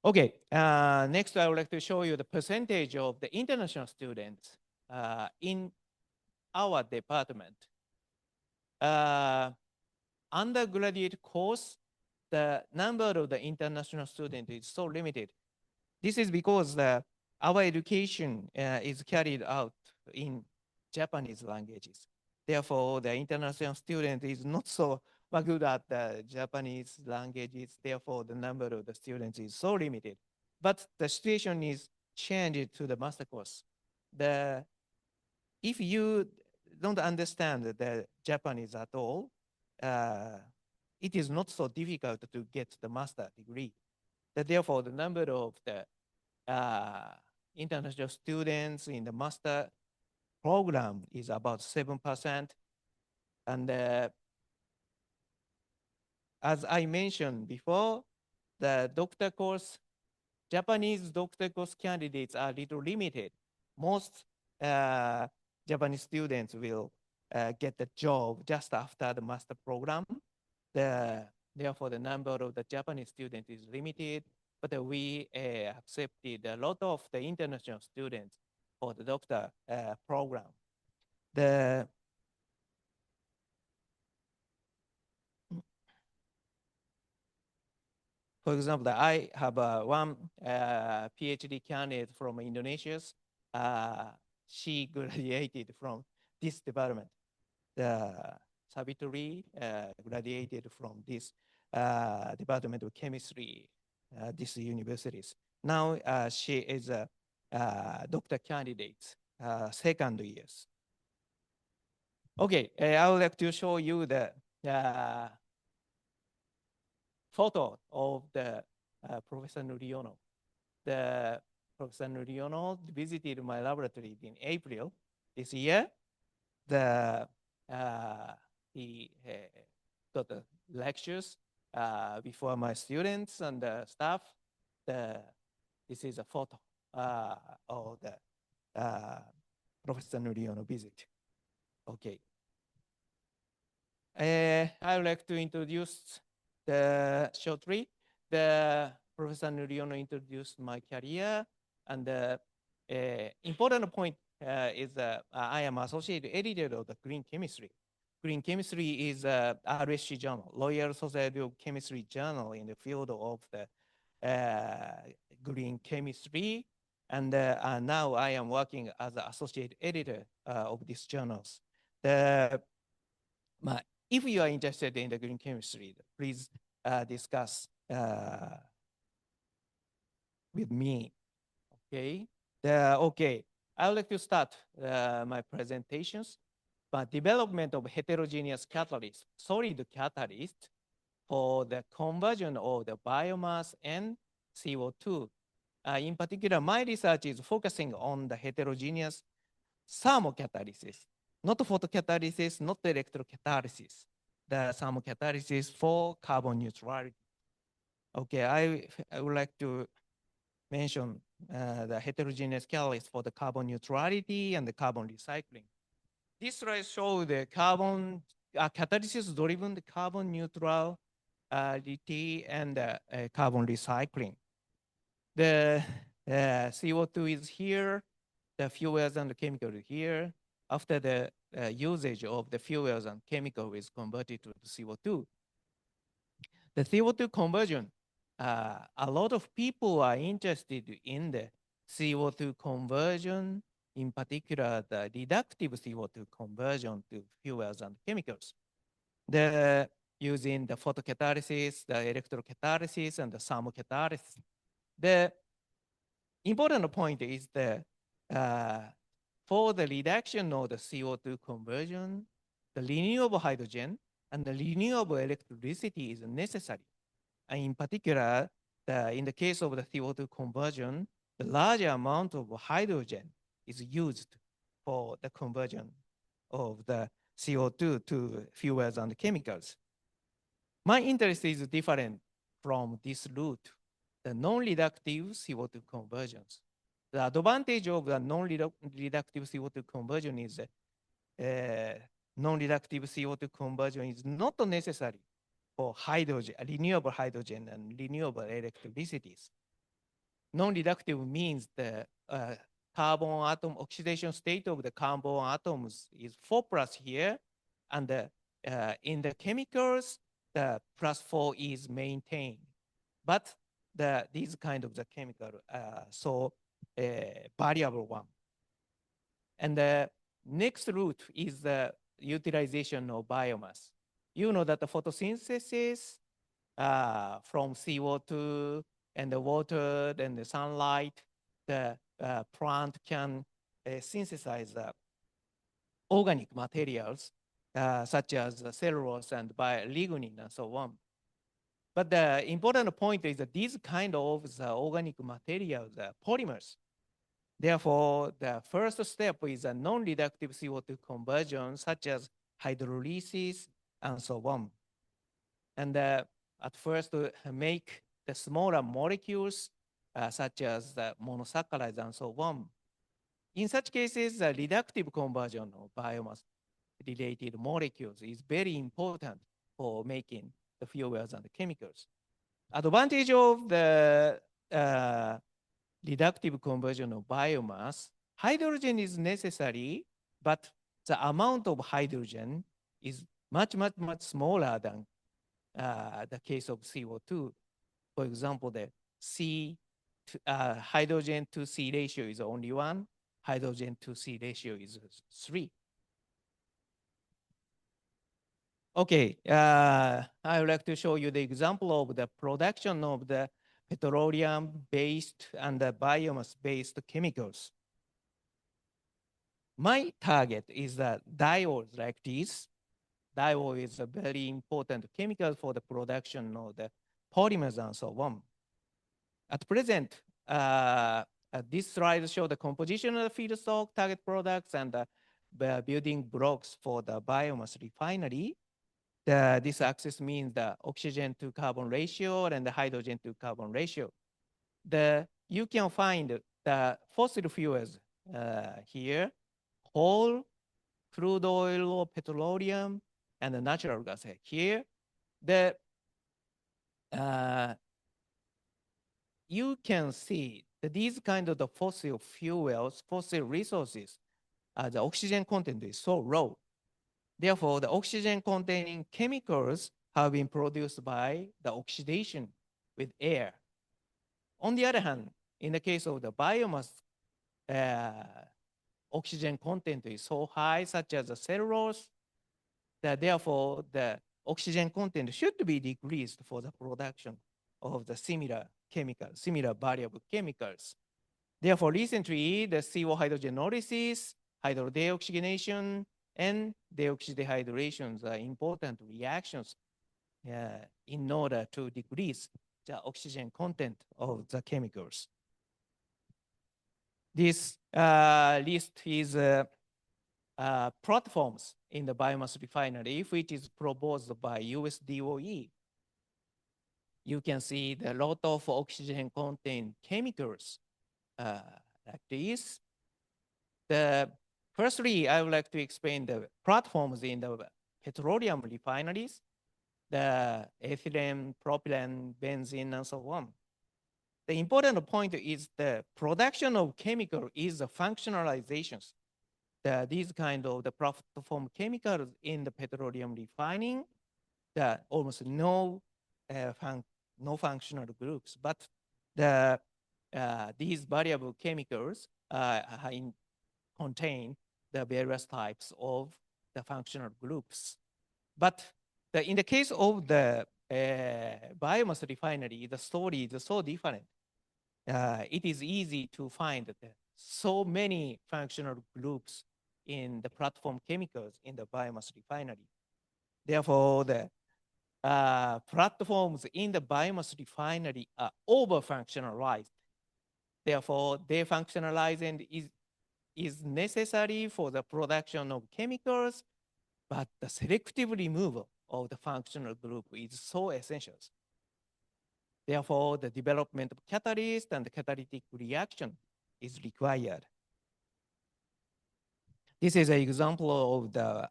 Speaker 8: Okay, next I would like to show you the percentage of the international students in our department. Undergraduate course, the number of the international students is so limited. This is because our education is carried out in Japanese languages. Therefore, the international student is not so good at the Japanese languages. Therefore, the number of the students is so limited. But the situation is changed to the master course. If you don't understand the Japanese at all, it is not so difficult to get the master degree. Therefore, the number of the international students in the master program is about 7%. And as I mentioned before, the doctor course, Japanese doctor course candidates are little limited. Most Japanese students will get the job just after the master program. Therefore, the number of the Japanese students is limited, but we accepted a lot of the international students for the doctor program. For example, I have one PhD candidate from Indonesia. She graduated from this department. Savitri graduated from this department of chemistry, these universities. Now she is a doctor candidate, second years. Okay, I would like to show you the photo of the Professor Nuriono. The Professor Nuriono visited my laboratory in April this year. He got the lectures before my students and the staff. This is a photo of the Professor Nuriono visit. Okay. I would like to introduce shortly. The Professor Nuriono introduced my career, and the important point is I am associate editor of the Green Chemistry. Green Chemistry is a RSC journal, Royal Society of Chemistry journal in the field of the green chemistry. And now I am working as an associate editor of these journals. If you are interested in the green chemistry, please discuss with me. Okay. Okay. I would like to start my presentations. But development of heterogeneous catalyst, solid catalyst for the conversion of the biomass and CO2. In particular, my research is focusing on the heterogeneous thermocatalysis, not photocatalysis, not electrocatalysis, the thermocatalysis for carbon neutrality. Okay, I would like to mention the heterogeneous catalyst for the carbon neutrality and the carbon recycling. This slide shows the carbon catalysis-driven carbon neutrality and carbon recycling. The CO2 is here, the fuels and the chemicals here. After the usage of the fuels and chemical is converted to the CO2. The CO2 conversion, a lot of people are interested in the CO2 conversion, in particular the reductive CO2 conversion to fuels and chemicals. Using the photocatalysis, the electrocatalysis, and the thermocatalysis. The important point is that for the reduction of the CO2 conversion, the renewable hydrogen and the renewable electricity is necessary. And in particular, in the case of the CO2 conversion, the larger amount of hydrogen is used for the conversion of the CO2 to fuels and chemicals. My interest is different from this route, the non-reductive CO2 conversions. The advantage of the non-reductive CO2 conversion is non-reductive CO2 conversion is not necessary for hydrogen, renewable hydrogen and renewable electricities. Non-reductive means the carbon atom oxidation state of the carbon atoms is 4+ here, and in the chemicals, the +4 is maintained. But these kind of the chemical so variable one. And the next route is the utilization of biomass. You know that the photosynthesis from CO2 and the water and the sunlight, the plant can synthesize organic materials such as cellulose and lignin and so on. But the important point is that these kind of organic materials are polymers. Therefore, the first step is a non-reduktive CO2 conversion, such as hydrolysis and so on. And at first, make the smaller molecules, such as the monosaccharides and so on. In such cases, the reductive conversion of biomass-related molecules is very important for making the fuels and the chemicals. Advantage of the reductive conversion of biomass, hydrogen is necessary, but the amount of hydrogen is much smaller than the case of CO2. For example, the hydrogen to C ratio is only 1, hydrogen to C ratio is 3. Okay, I would like to show you the example of the production of the petroleum-based and the biomass-based chemicals. My target is that diols like this. Diol is a very important chemical for the production of the polymers and so on. At present, this slide shows the composition of the feedstock, target products, and the building blocks for the biomass refinery. This axis means the oxygen to carbon ratio and the hydrogen to carbon ratio. You can find the fossil fuels here, coal, crude oil or petroleum, and the natural gas here. You can see that these kind of the fossil fuels, fossil resources, the oxygen content is so low. Therefore, the oxygen-containing chemicals have been produced by the oxidation with air. On the other hand, in the case of the biomass, oxygen content is so high, such as the cellulose, that therefore the oxygen content should be decreased for the production of the similar chemicals, similar variable chemicals. Therefore, recently, the CO hydrogenolysis, hydrodeoxygenation, and deoxydehydrations are important reactions in order to decrease the oxygen content of the chemicals. This list is platforms in the biomass refinery, which is proposed by US DOE. You can see the lot of oxygen contained chemicals like this. Firstly, I would like to explain the platforms in the petroleum refineries, the ethylene, propylene, benzene, and so on. The important point is the production of chemical is the functionalizations. These kind of the platform chemicals in the petroleum refining, almost no functional groups, but these variable chemicals contain the various types of the functional groups. But in the case of the biomass refinery, the story is so different. It is easy to find so many functional groups in the platform chemicals in the biomass refinery. Therefore, the platforms in the biomass refinery are over-functionalized. Therefore, defunctionalizing is necessary for the production of chemicals, but the selective removal of the functional group is so essential. Therefore, the development of catalyst and the catalytic reaction is required. This is an example of the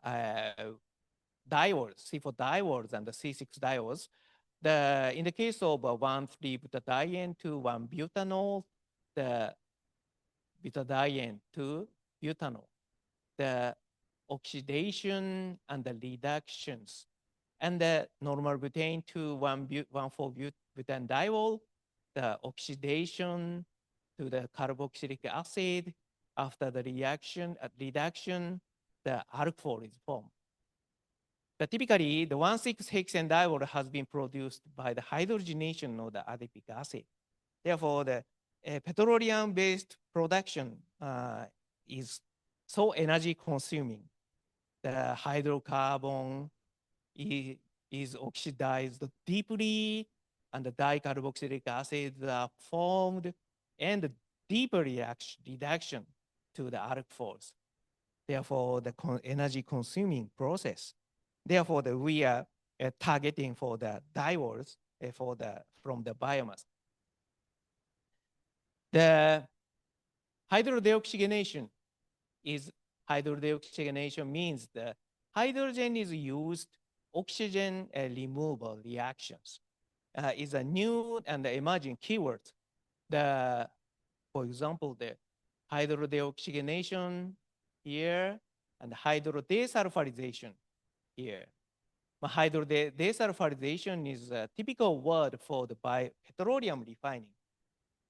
Speaker 8: diols, C4 diols and the C6 diols. In the case of 1,3-butadiene to 1-butanol, the butadiene to butanol, the oxidation and the reductions, and the normal butane to 1,4-butanediol, the oxidation to the carboxylic acid. After the reduction, the alcohol is formed. But typically, the 1,6-hexanediol has been produced by the hydrogenation of the adipic acid. Therefore, the petroleum-based production is so energy consuming. The hydrocarbon is oxidized deeply and the dicarboxylic acids are formed and deeper reduction to the arc force. Therefore, the energy consuming process. Therefore, we are targeting for the diodes from the biomass. The hydrodeoxygenation means the hydrogen is used, oxygen removal reactions is a new and emerging keyword. For example, the hydrodeoxygenation here and hydrodesulfurization here. Hydrodesulfurization is a typical word for the petroleum refining.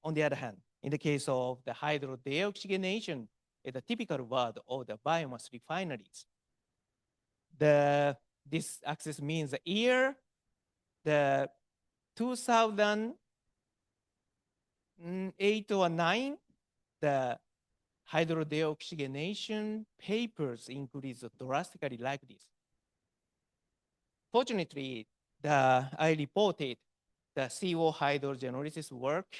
Speaker 8: On the other hand, in the case of the hydrodeoxygenation, is a typical word of the biomass refineries. This axis means the year, the 2008 or 9, the hydrodeoxygenation papers increase drastically like this. Fortunately, I reported the CO hydrogenolysis work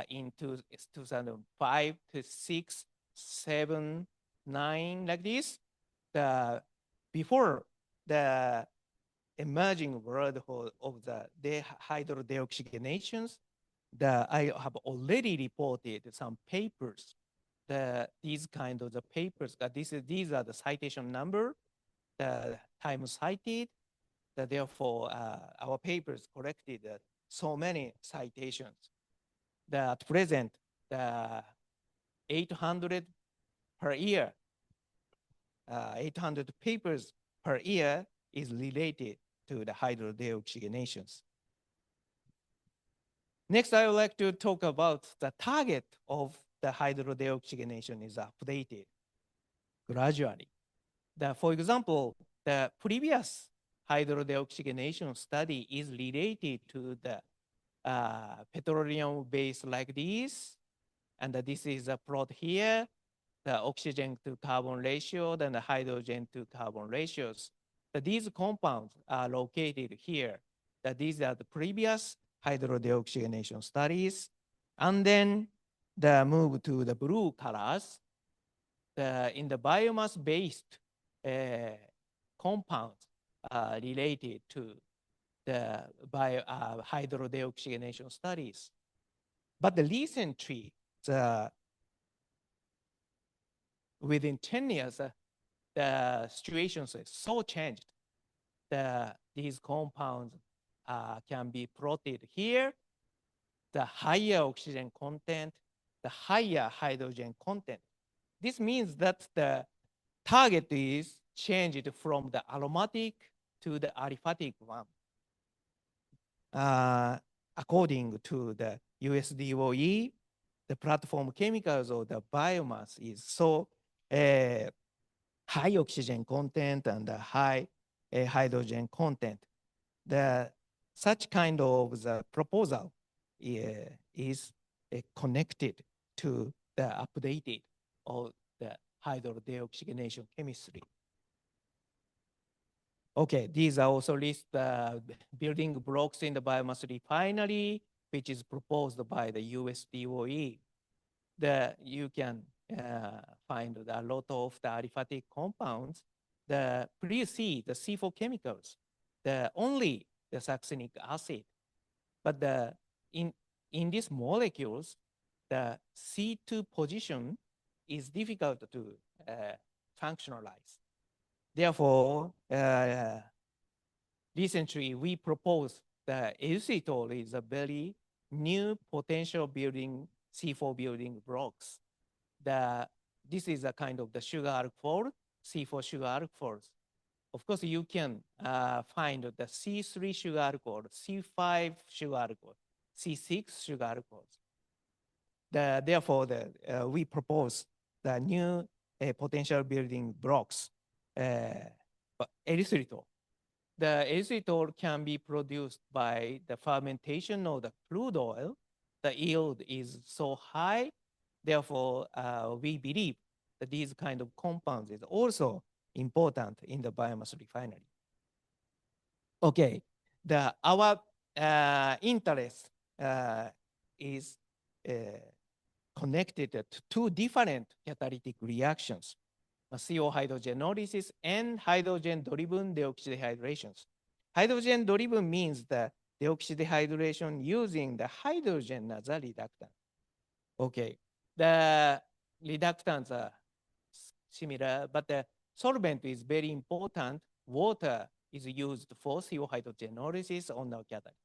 Speaker 8: in 2005 to 6, 7, 9, like this. Before the emerging world of the hydrodeoxygenations, I have already reported some papers. These kind of the papers, these are the citation number, the time cited. Therefore, our papers collected so many citations. At present, 800 per year, 800 papers per year is related to the hydrodeoxygenations. Next, I would like to talk about the target of the hydrodeoxygenation is updated gradually. For example, the previous hydrodeoxygenation study is related to the petroleum base like this. And this is a plot here, the oxygen to carbon ratio, then the hydrogen to carbon ratios. These compounds are located here. These are the previous hydrodeoxygenation studies. And then the move to the blue colors, in the biomass-based compounds related to the hydrodeoxygenation studies. But recently, within 10 years, the situation is so changed. These compounds can be plotted here. The higher oxygen content, the higher hydrogen content. This means that the target is changed from the aromatic to the aliphatic one. According to the USDOE, the platform chemicals of the biomass is so high oxygen content and high hydrogen content. Such kind of the proposal is connected to the updated of the hydrodeoxygenation chemistry. Okay, these are also list building blocks in the biomass refinery, which is proposed by the USDOE. You can find a lot of the aliphatic compounds. Please see the C4 chemicals, only the succinic acid. But in these molecules, the C2 position is difficult to functionalize. Therefore, recently we proposed the erythritol is a very new potential building C4 building blocks. This is a kind of the sugar alcohol, C4 sugar alcohols. Of course, you can find the C3 sugar alcohol, C5 sugar alcohol, C6 sugar alcohols. Therefore, we propose the new potential building blocks, erythritol. The erythritol can be produced by the fermentation of the crude oil. The yield is so high. Therefore, we believe that these kind of compounds is also important in the biomass refinery. Okay, our interest is connected to two different catalytic reactions, CO hydrogenolysis and hydrogen-driven deoxydehydrations. Hydrogen-driven means the deoxydehydration using the hydrogen as a reductant. Okay, the reductants are similar, but the solvent is very important. Water is used for CO hydrogenolysis on our catalyst.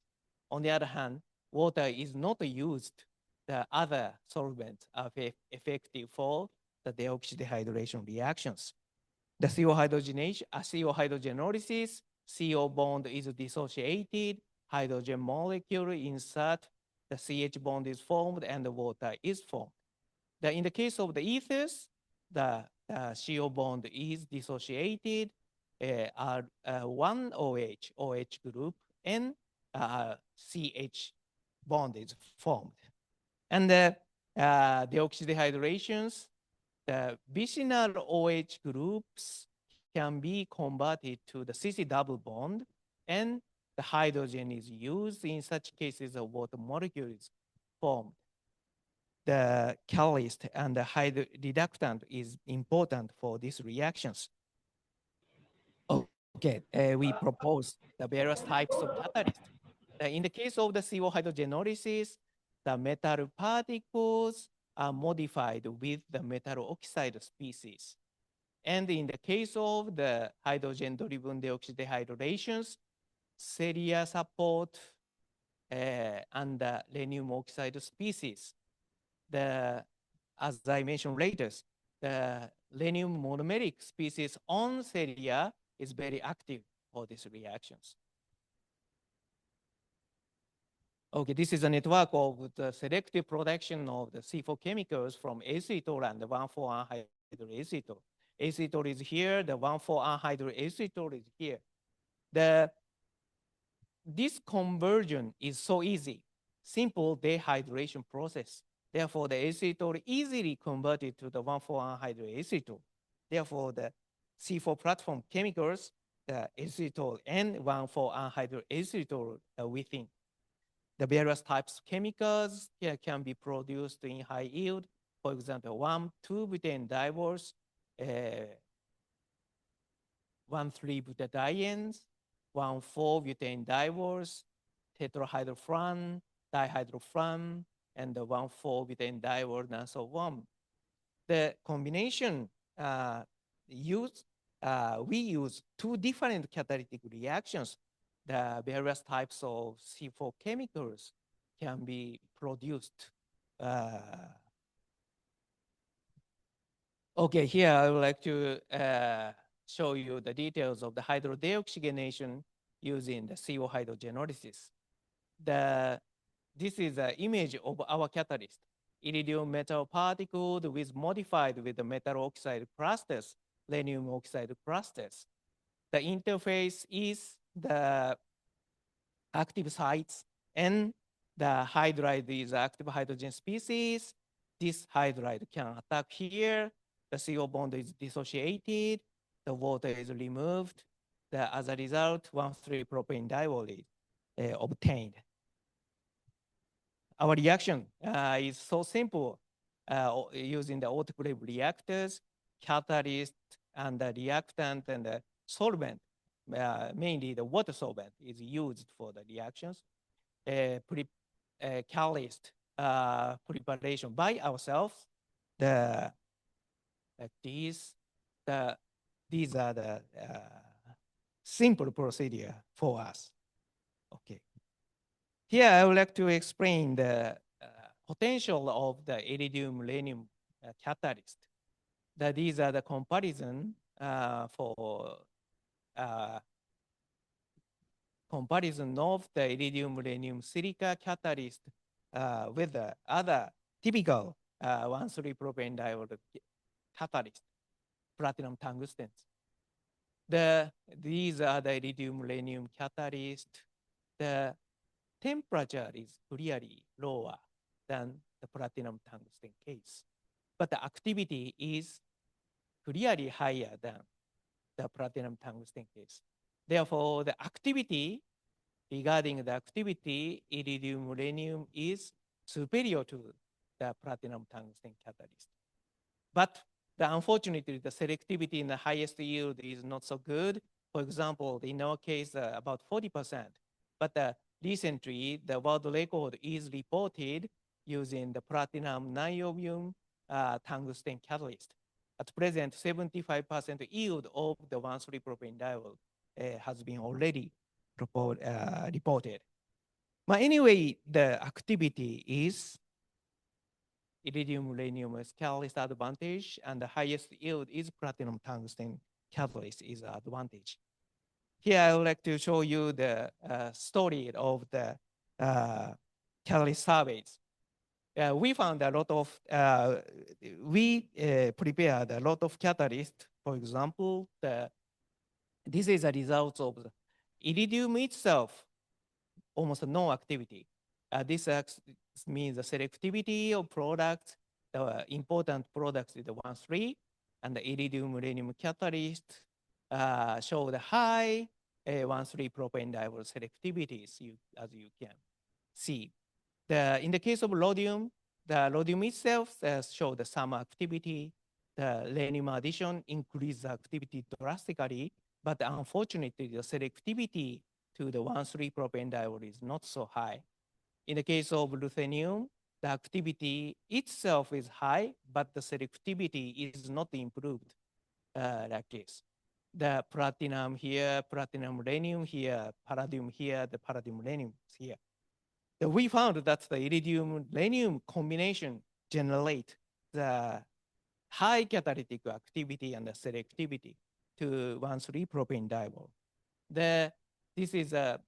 Speaker 8: On the other hand, water is not used. The other solvents are effective for the deoxydehydration reactions. The CO hydrogenolysis, CO bond is dissociated, hydrogen molecule insert, the CH bond is formed, and the water is formed. In the case of the ethers, the CO bond is dissociated, one OH group, and CH bond is formed. And the deoxydehydrations, the vicinal OH groups can be converted to the CC double bond, and the hydrogen is used. In such cases, a water molecule is formed. The catalyst and the reductant is important for these reactions. Okay, we propose the various types of catalysts. In the case of the CO hydrogenolysis, the metal particles are modified with the metal oxide species. And in the case of the hydrogen-driven deoxydehydrations, ceria support and the rhenium oxide species. As I mentioned later, the rhenium monomeric species on ceria is very active for these reactions. Okay, this is a network of the selective production of the C4 chemicals from acetyl and the 1,4-anhydroacetyl. Acetyl is here, the 1,4-anhydroacetyl is here. This conversion is so easy, simple dehydration process. Therefore, the acetyl easily converted to the 1,4-anhydroacetyl. Therefore, the C4 platform chemicals, the acetyl and 1,4-anhydroacetyl within. The various types of chemicals can be produced in high yield. For example, 1,2-butane diols, 1,3-butadienes, 1,4-butane diols, tetrahydrofran, dihydrofran, and the 1,4-butane diol, and so on. The combination we use two different catalytic reactions. The various types of C4 chemicals can be produced. Okay, here I would like to show you the details of the hydrodeoxygenation using the CO hydrogenolysis. This is an image of our catalyst, iridium metal particle modified with the metal oxide clusters, rhenium oxide clusters. The interface is the active sites, and the hydride is active hydrogen species. This hydride can attack here. The CO bond is dissociated. The water is removed. As a result, 1,3-propane diol is obtained. Our reaction is so simple using the autoclave reactors, catalyst, and the reactant and the solvent. Mainly the water solvent is used for the reactions. Catalyst preparation by ourselves. These are the simple procedure for us. Okay. Here I would like to explain the potential of the iridium-rhenium catalyst. These are the comparison for comparison of the iridium-rhenium silica catalyst with the other typical 1,3-propane diol catalyst, platinum tungstens. These are the iridium-rhenium catalyst. The temperature is clearly lower than the platinum tungsten case, but the activity is clearly higher than the platinum tungsten case. Therefore, the activity regarding the activity, iridium uranium is superior to the platinum tungsten catalyst. But unfortunately, the selectivity in the highest yield is not so good. For example, in our case, about 40%. But recently, the world record is reported using the platinum niobium tungsten catalyst. At present, 75% yield of the 1,3-propane diol has been already reported. But anyway, the activity is iridium uranium is catalyst advantage, and the highest yield is platinum tungsten catalyst is advantage. Here I would like to show you the story of the catalyst surveys. We found a lot of, prepared a lot of catalysts. For example, this is a result of the iridium itself, almost no activity. This means the selectivity of products. The important products is the 1,3, and the iridium uranium catalyst show the high 1,3-propane diol selectivities, as you can see. In the case of rhodium, the rhodium itself show the some activity. The rhenium addition increases the activity drastically, but unfortunately, the selectivity to the 1,3-propane diol is not so high. In the case of ruthenium, the activity itself is high, but the selectivity is not improved like this. The platinum here, platinum rhenium here, palladium here, the palladium rhenium here. We found that the iridium rhenium combination generate the high catalytic activity and the selectivity to 1,3-propane diol. This is a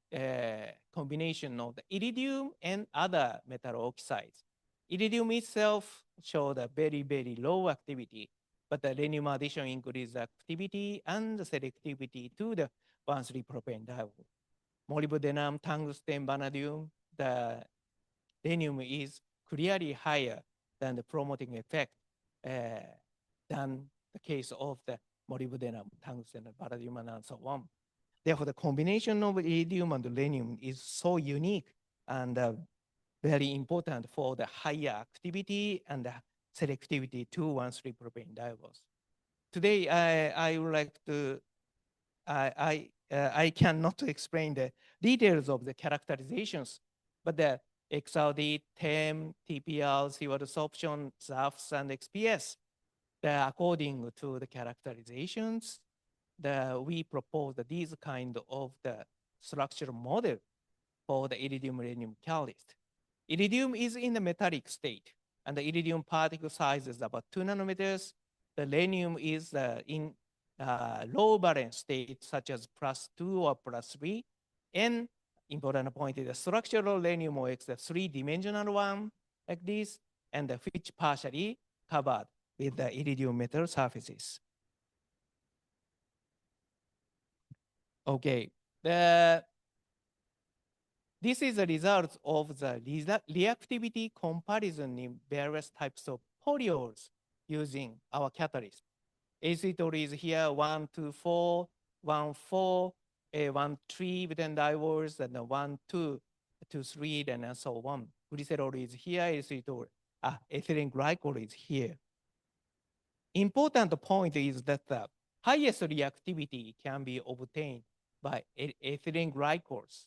Speaker 8: combination of the iridium and other metal oxides. Iridium itself showed a very, very low activity, but the rhenium addition increases activity and the selectivity to the 1,3-propane diol. Molybdenum, tungsten, vanadium, the rhenium is clearly higher than the promoting effect than the case of the molybdenum, tungsten, vanadium, and so on. Therefore, the combination of iridium and rhenium is so unique and very important for the higher activity and the selectivity to 1,3-propane diols. Today, I would like to, I cannot explain the details of the characterizations, but the XRD, TEM, TPL, seaward absorption, ZAFs, and XPS, according to the characterizations, we propose these kind of the structural model for the iridium uranium catalyst. Iridium is in the metallic state, and the iridium particle size is about 2 nanometers. The rhenium is in low valence state, such as +2 or +3. And important point is the structural rhenium OX, the 3-dimensional one, like this, and which partially covered with the iridium metal surfaces. Okay, this is the result of the reactivity comparison in various types of polyols using our catalyst. Acetyl is here 1, 2, 4, 1, 4, 1, 3 within diols, and 1, 2, 2, 3, and so on. Glycerol is here, acetyl, ethylene glycol is here. Important point is that the highest reactivity can be obtained by ethylene glycols.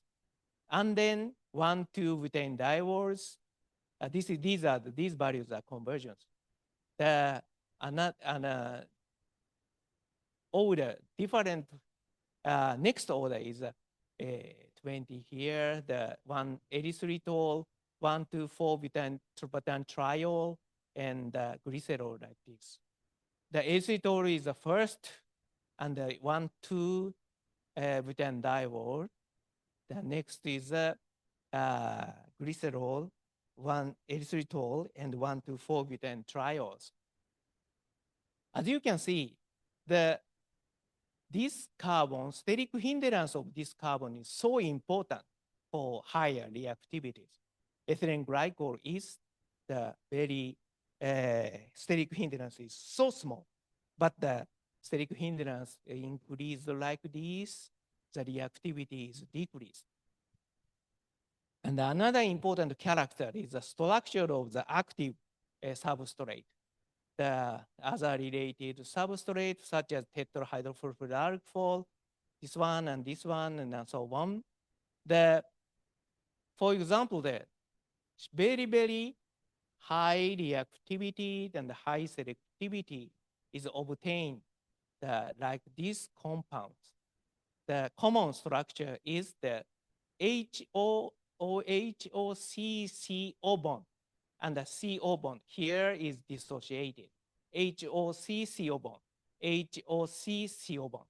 Speaker 8: And then 1, 2 butane diols. These values are conversions. Order different. Next order is 20 here. The 183 tol, 1, 2, 4 butane tryptophan triol, and glycerol like this. The acetyl is the first, and the 1, 2 butane diol. The next is glycerol, 183 tol, and 1, 2, 4 butane triols. As you can see, this carbon, steric hindrance of this carbon is so important for higher reactivities. Ethylene glycol is the very steric hindrance is so small, but the steric hindrance increase like this, the reactivity is decreased. And another important character is the structure of the active substrate. The other related substrate, such as tetrahydrofurfuryl alcohol, this one, and so on. For example, the very, very high reactivity and high selectivity is obtained like these compounds. The common structure is the HOCCO bond, and the CO bond here is dissociated. HOCCO bond, HOCCO bond.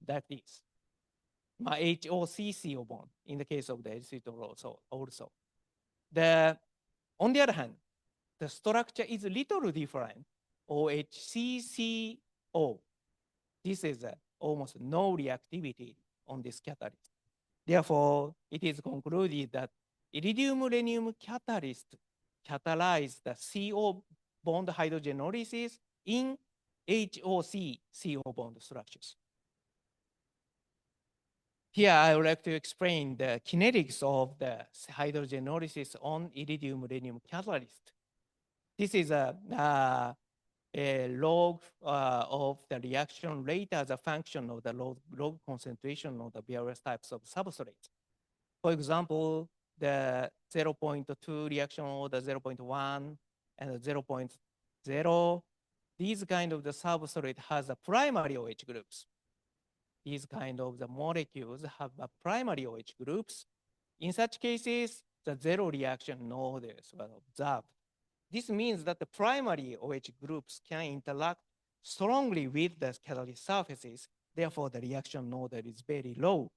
Speaker 8: That is HOCCO bond in the case of the acetyl also. On the other hand, the structure is a little different. OHCCO. This is almost no reactivity on this catalyst. Therefore, it is concluded that iridium-rhenium catalyst catalyze the CO bond hydrogenolysis in HOC-CO bond structures. Here, I would like to explain the kinetics of the hydrogenolysis on iridium-rhenium catalyst. This is a log of the reaction rate as a function of the log concentration of the various types of substrates. For example, the 0.2 reaction order, 0.1, and 0.0, these kind of the substrate has a primary OH groups. These kind of the molecules have a primary OH groups. In such cases, the zero reaction nodes were observed. This means that the primary OH groups can interact strongly with the catalyst surfaces. Therefore, the reaction node is very low.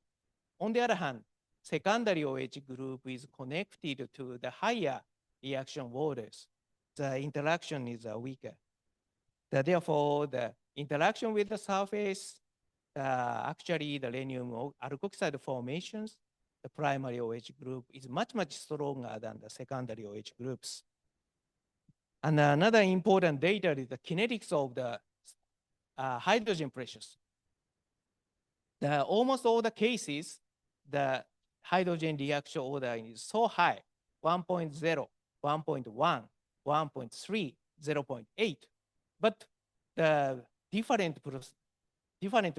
Speaker 8: On the other hand, secondary OH group is connected to the higher reaction waters. The interaction is weaker. Therefore, the interaction with the surface, actually the rhenium alkoxide formations, the primary OH group is much, much stronger than the secondary OH groups. And another important data is the kinetics of the hydrogen pressures. Almost all the cases, the hydrogen reaction order is so high, 1.0, 1.1, 1.3, 0.8. But the different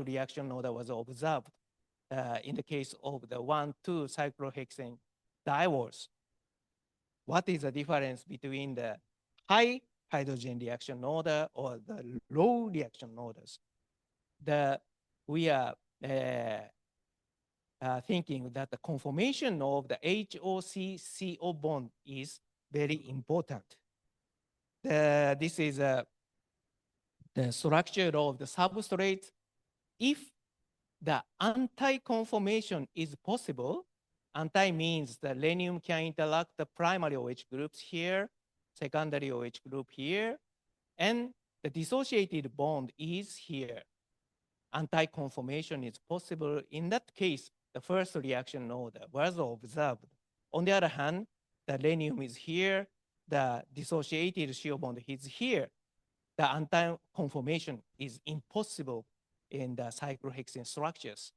Speaker 8: reaction order was observed in the case of the 1,2 cyclohexane diols. What is the difference between the high hydrogen reaction order or the low reaction orders? We are thinking that the conformation of the HOC-CO bond is very important. This is the structure of the substrate. If the anti-conformation is possible, anti means the rhenium can interact the primary OH groups here, secondary OH group here, and the dissociated bond is here. Anti-conformation is possible. In that case, the first reaction node was observed. On the other hand, the rhenium is here, the dissociated CO bond is here. The anti-conformation is impossible in the cyclohexane structures.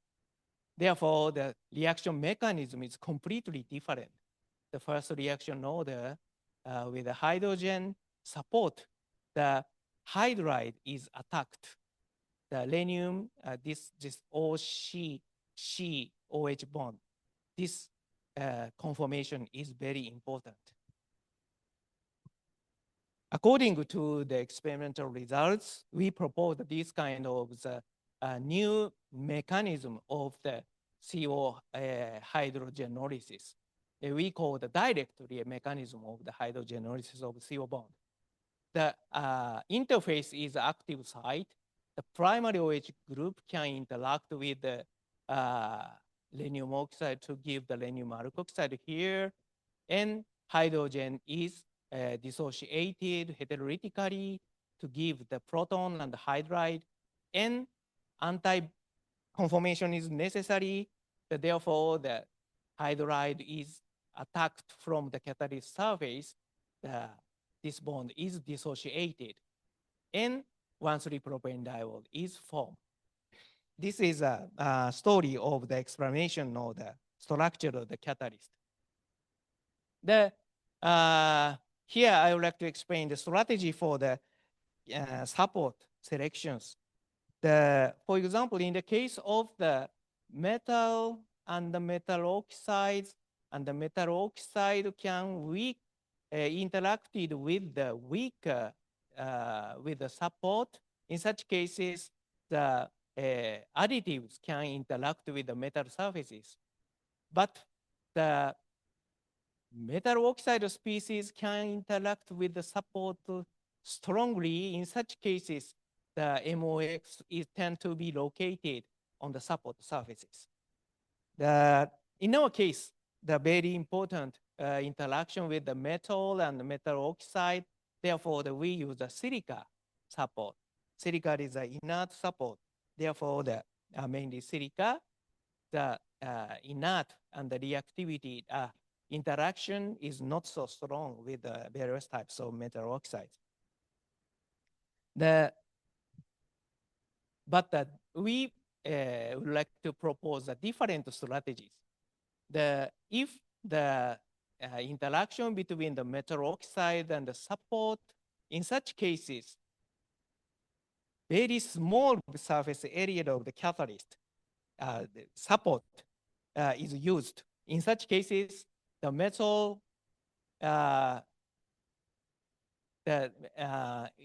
Speaker 8: Therefore, the reaction mechanism is completely different. The first reaction node with the hydrogen support, the hydride is attacked. The rhenium, this OC-COH bond, this conformation is very important. According to the experimental results, we proposed this kind of new mechanism of the CO hydrogenolysis. We call the direct mechanism of the hydrogenolysis of CO bond. The interface is active site. The primary OH group can interact with the rhenium oxide to give the rhenium alkoxide here, and hydrogen is dissociated heterolytically to give the proton and the hydride, and anti-conformation is necessary. Therefore, the hydride is attacked from the catalyst surface. This bond is dissociated, and 1,3-propane diol is formed. This is a story of the explanation of the structure of the catalyst. Here I would like to explain the strategy for the support selections. For example, in the case of the metal and the metal oxides, and the metal oxide can interacted with the weaker with the support. In such cases, the additives can interact with the metal surfaces. But the metal oxide species can interact with the support strongly. In such cases, the MOX tend to be located on the support surfaces. In our case, the very important interaction with the metal and the metal oxide, therefore we use the silica support. Silica is an inert support. Therefore, mainly silica, the inert and the reactivity interaction is not so strong with the various types of metal oxides. But we would like to propose different strategies. If the interaction between the metal oxide and the support, in such cases, very small surface area of the catalyst the support is used. In such cases, the metal, the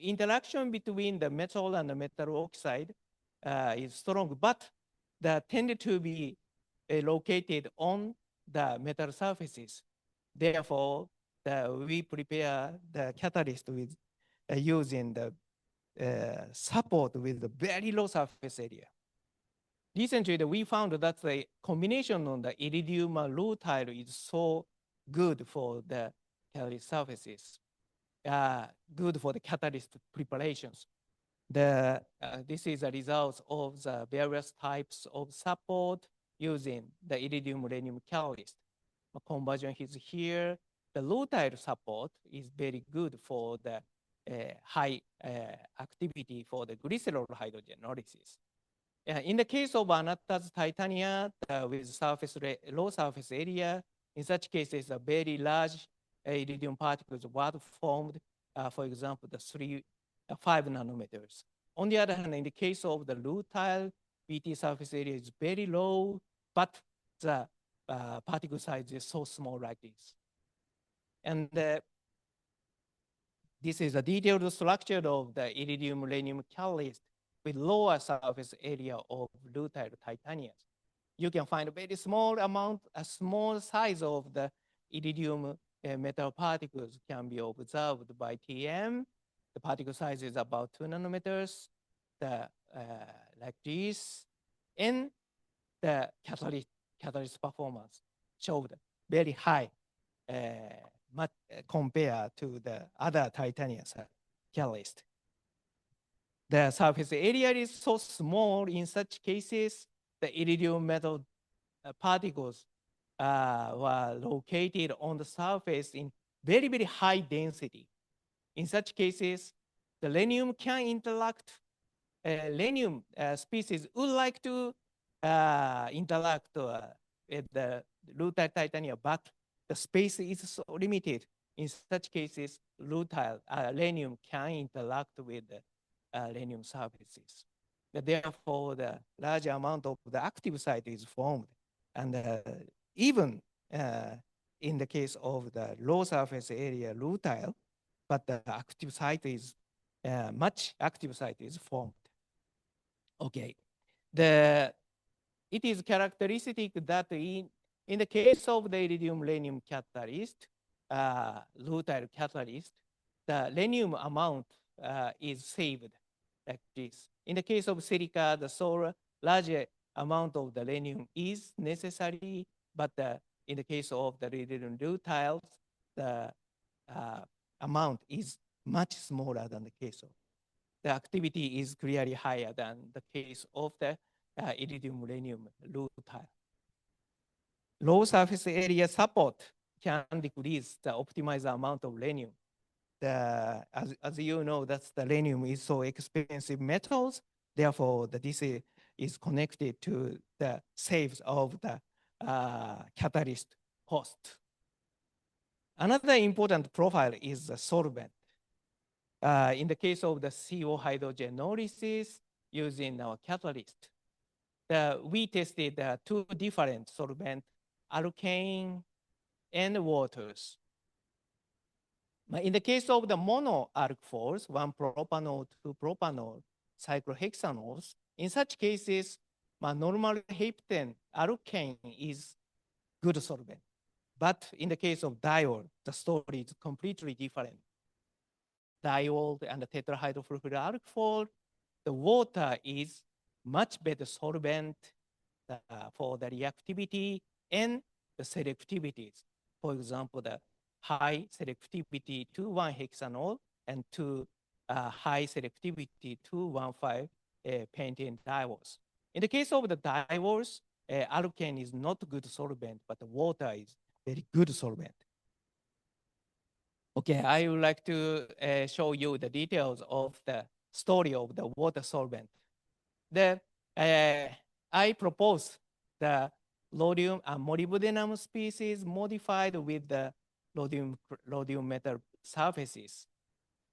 Speaker 8: interaction between the metal and the metal oxide is strong, but they tend to be located on the metal surfaces. Therefore, we prepare the catalyst with using the support with the very low surface area. Recently, we found that the combination of the iridium and rutile is so good for the catalyst surfaces, good for the catalyst preparations. This is a result of the various types of support using the iridium-uranium catalyst. The conversion is here. The rutile support is very good for the high activity for the glycerol hydrogenolysis. In the case of anatase titania with low surface area, in such cases, a very large iridium particles were formed, for example, the 5 nanometers. On the other hand, in the case of the rutile, BT surface area is very low, but the particle size is so small like this. And this is a detailed structure of the iridium-uranium catalyst with lower surface area of rutile titanium. You can find a very small amount, a small size of the iridium metal particles can be observed by TM. The particle size is about 2 nanometers, like this. And the catalyst performance showed very high compared to the other titanium catalyst. The surface area is so small. In such cases, the iridium metal particles were located on the surface in very, very high density. In such cases, the rhenium can interact. Rhenium species would like to interact with the rutile titanium, but the space is so limited. In such cases, rhenium can interact with the rhenium surfaces. Therefore, the large amount of the active site is formed. And even in the case of the low surface area rutile, but the active site is much active site is formed. Okay, it is characteristic that in the case of the iridium-rhenium catalyst, rutile catalyst, the rhenium amount is saved like this. In the case of silica, the so large amount of the rhenium is necessary, but in the case of the iridium rutiles, the amount is much smaller than the case of. The activity is clearly higher than the case of the iridium-rhenium rutile. Low surface area support can decrease the optimized amount of rhenium. As you know, that's the rhenium is so expensive metals. Therefore, this is connected to the saves of the catalyst cost. Another important profile is the solvent. In the case of the CO hydrogenolysis using our catalyst, we tested two different solvents, alkane and waters. In the case of the mono alkphors, 1-propanol, 2-propanol, cyclohexanols, in such cases, normal heptane alkane is good solvent. But in the case of diol, the story is completely different. Diol and the tetrahydrofluoride alcohol, the water is much better solvent for the reactivity and the selectivities. For example, the high selectivity 2,1-hexanol and high selectivity 2,1,5 pentane diols. In the case of the diols, alkane is not good solvent, but the water is very good solvent. Okay, I would like to show you the details of the story of the water solvent. I propose the rhodium and molybdenum species modified with the rhodium metal surfaces.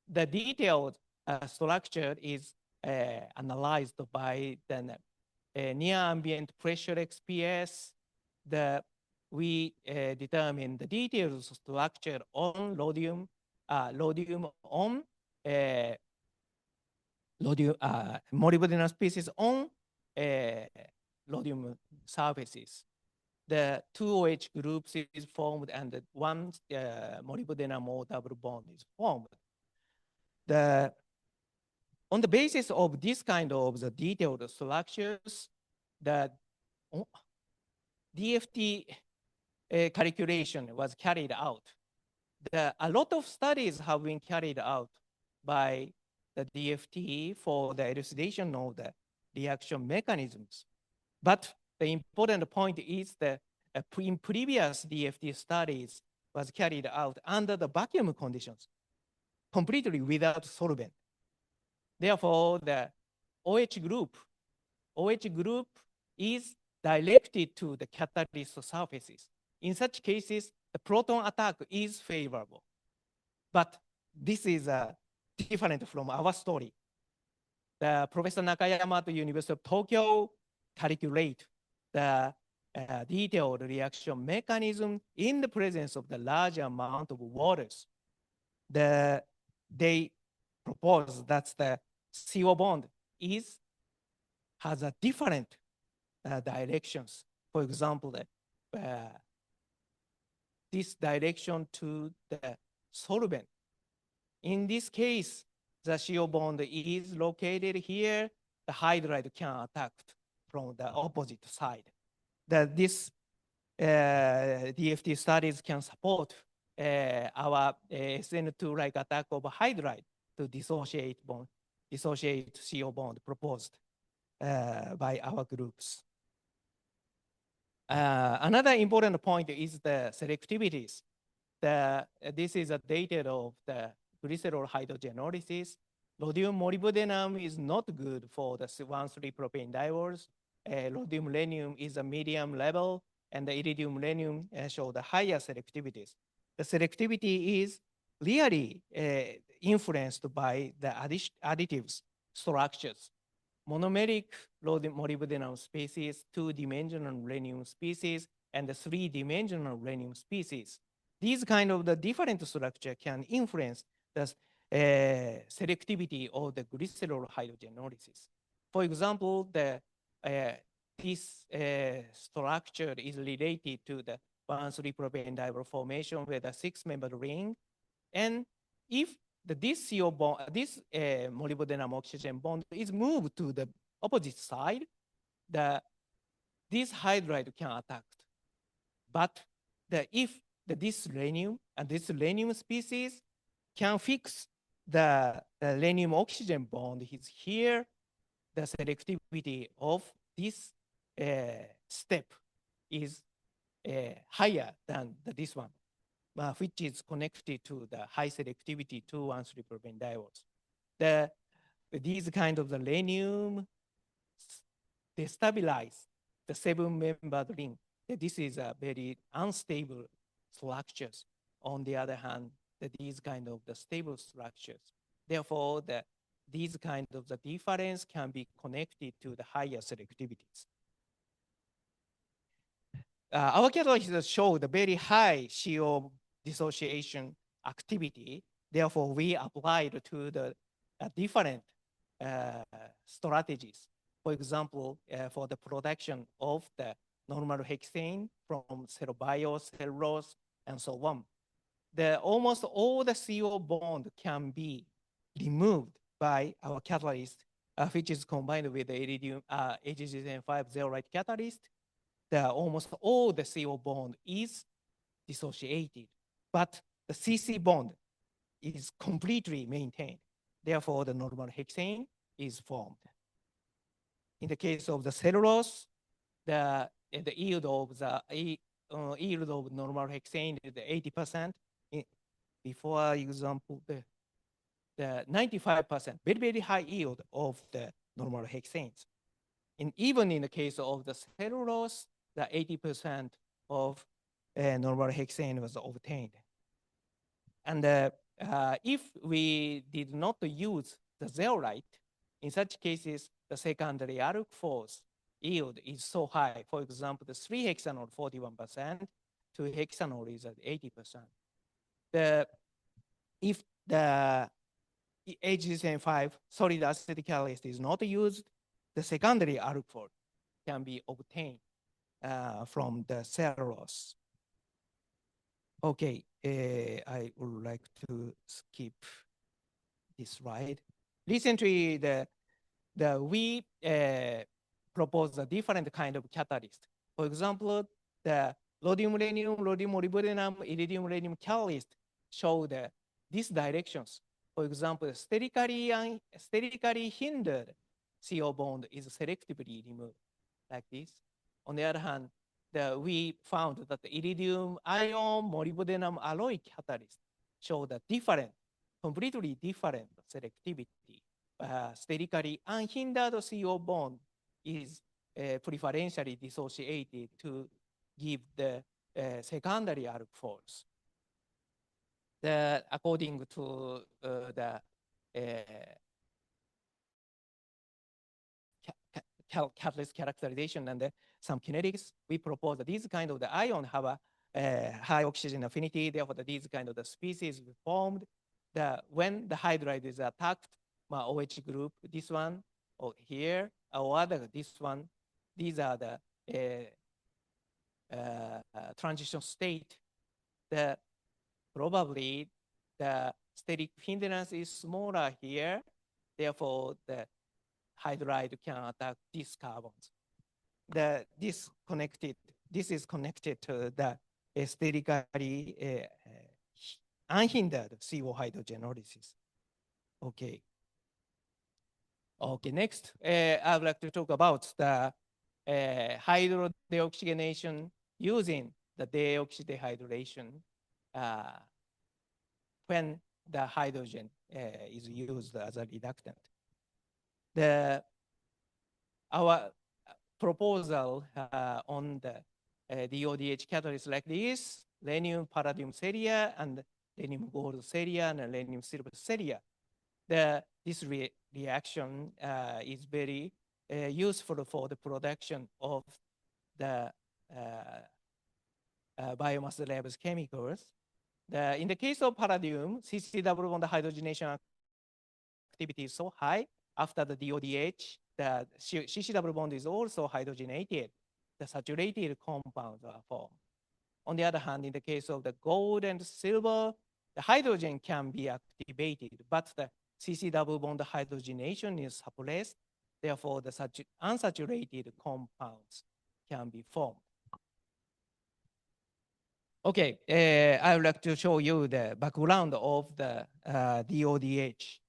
Speaker 8: The detailed structure is analyzed by the near ambient pressure XPS. We determine the detailed structure on rhodium on molybdenum species on rhodium surfaces. The two OH groups is formed and one molybdenum O double bond is formed. On the basis of this kind of the detailed structures, the DFT calculation was carried out. A lot of studies have been carried out by the DFT for the elucidation of the reaction mechanisms. But the important point is that in previous DFT studies was carried out under the vacuum conditions, completely without solvent. Therefore, the OH group is directed to the catalyst surfaces. In such cases, the proton attack is favorable. But this is different from our story. The Professor Nakayama at the University of Tokyo calculate the detailed reaction mechanism in the presence of the large amount of waters. They propose that the CO bond has a different directions. For example, this direction to the solvent. In this case, the CO bond is located here. The hydride can attack from the opposite side. This DFT studies can support our SN2-like attack of hydride to dissociate CO bond proposed by our groups. Another important point is the selectivities. This is a data of the glycerol hydrogenolysis. Rhodium molybdenum is not good for the 1,3-propane diols. Rhodium rhenium is a medium level, and the iridium rhenium show the higher selectivities. The selectivity is really influenced by the additives structures. Monomeric molybdenum species, 2-dimensional rhenium species, and the 3-dimensional rhenium species. These kind of the different structure can influence the selectivity of the glycerol hydrogenolysis. For example, this structure is related to the 1,3-propane diol formation with a 6-membered ring. And if this CO bond, this molybdenum oxygen bond is moved to the opposite side, this hydride can attack. But if this rhenium and this rhenium species can fix the rhenium oxygen bond is here, the selectivity of this step is higher than this one, which is connected to the high selectivity 2,1,3-propane diols. These kind of the rhenium destabilize the 7-membered ring. This is a very unstable structures. on the other hand, these kind of the stable structures. Therefore, these kind of the difference can be connected to the higher selectivities. Our catalysis show the very high CO dissociation activity. Therefore, we applied to the different strategies. For example, for the production of the normal hexane from cell bio, cellulose, and so on. Almost all the CO bond can be removed by our catalyst, which is combined with the iridium AGGN5 zeolite catalyst. Almost all the CO bond is dissociated, but the CC bond is completely maintained. Therefore, the normal hexane is formed. In the case of the cellulose, the yield of normal hexane is 80%. Before example, the 95%, very, very high yield of the normal hexanes. And even in the case of the cellulose, the 80% of normal hexane was obtained. And if we did not use the zeolite, in such cases, the secondary alk force yield is so high. For example, the 3-hexanol 41%, 2-hexanol is at 80%. If the AGGN5 solid acetic catalyst is not used, the secondary alk force can be obtained from the cellulose. Okay, I would like to skip this slide. Recently, we proposed a different kind of catalyst. For example, the rhodium-rhenium, rhodium-molybdenum, iridium-rhenium catalyst show these directions. For example, sterically hindered CO bond is selectively removed, like this. On the other hand, we found that the iridium ion molybdenum alloy catalyst show the different, completely different selectivity. Sterically unhindered CO bond is preferentially dissociated to give the secondary alk force. According to the catalyst characterization and some kinetics, we propose that these kind of the ion have a high oxygen affinity. Therefore, these kind of the species formed. When the hydride is attacked, OH group, this one, or here, or this one, these are the transition state. Probably the steric hindrance is smaller here. Therefore, the hydride can attack these carbons. This is connected to the sterically unhindered CO hydrogenolysis. Okay. Okay, next, I would like to talk about the hydrodeoxygenation using the deoxydehydration when the hydrogen is used as a reductant. Our proposal on the DODH catalyst like this, rhenium palladium ceria and rhenium gold ceria and rhenium silver ceria. This reaction is very useful for the production of the biomass labs chemicals. In the case of palladium, CC double bond hydrogenation activity is so high after the DODH, the CC double bond is also hydrogenated. The saturated compounds are formed. On the other hand, in the case of the gold and silver, the hydrogen can be activated, but the CC double bond hydrogenation is suppressed. Therefore, the unsaturated compounds can be formed. Okay, I would like to show you the background of the DODH.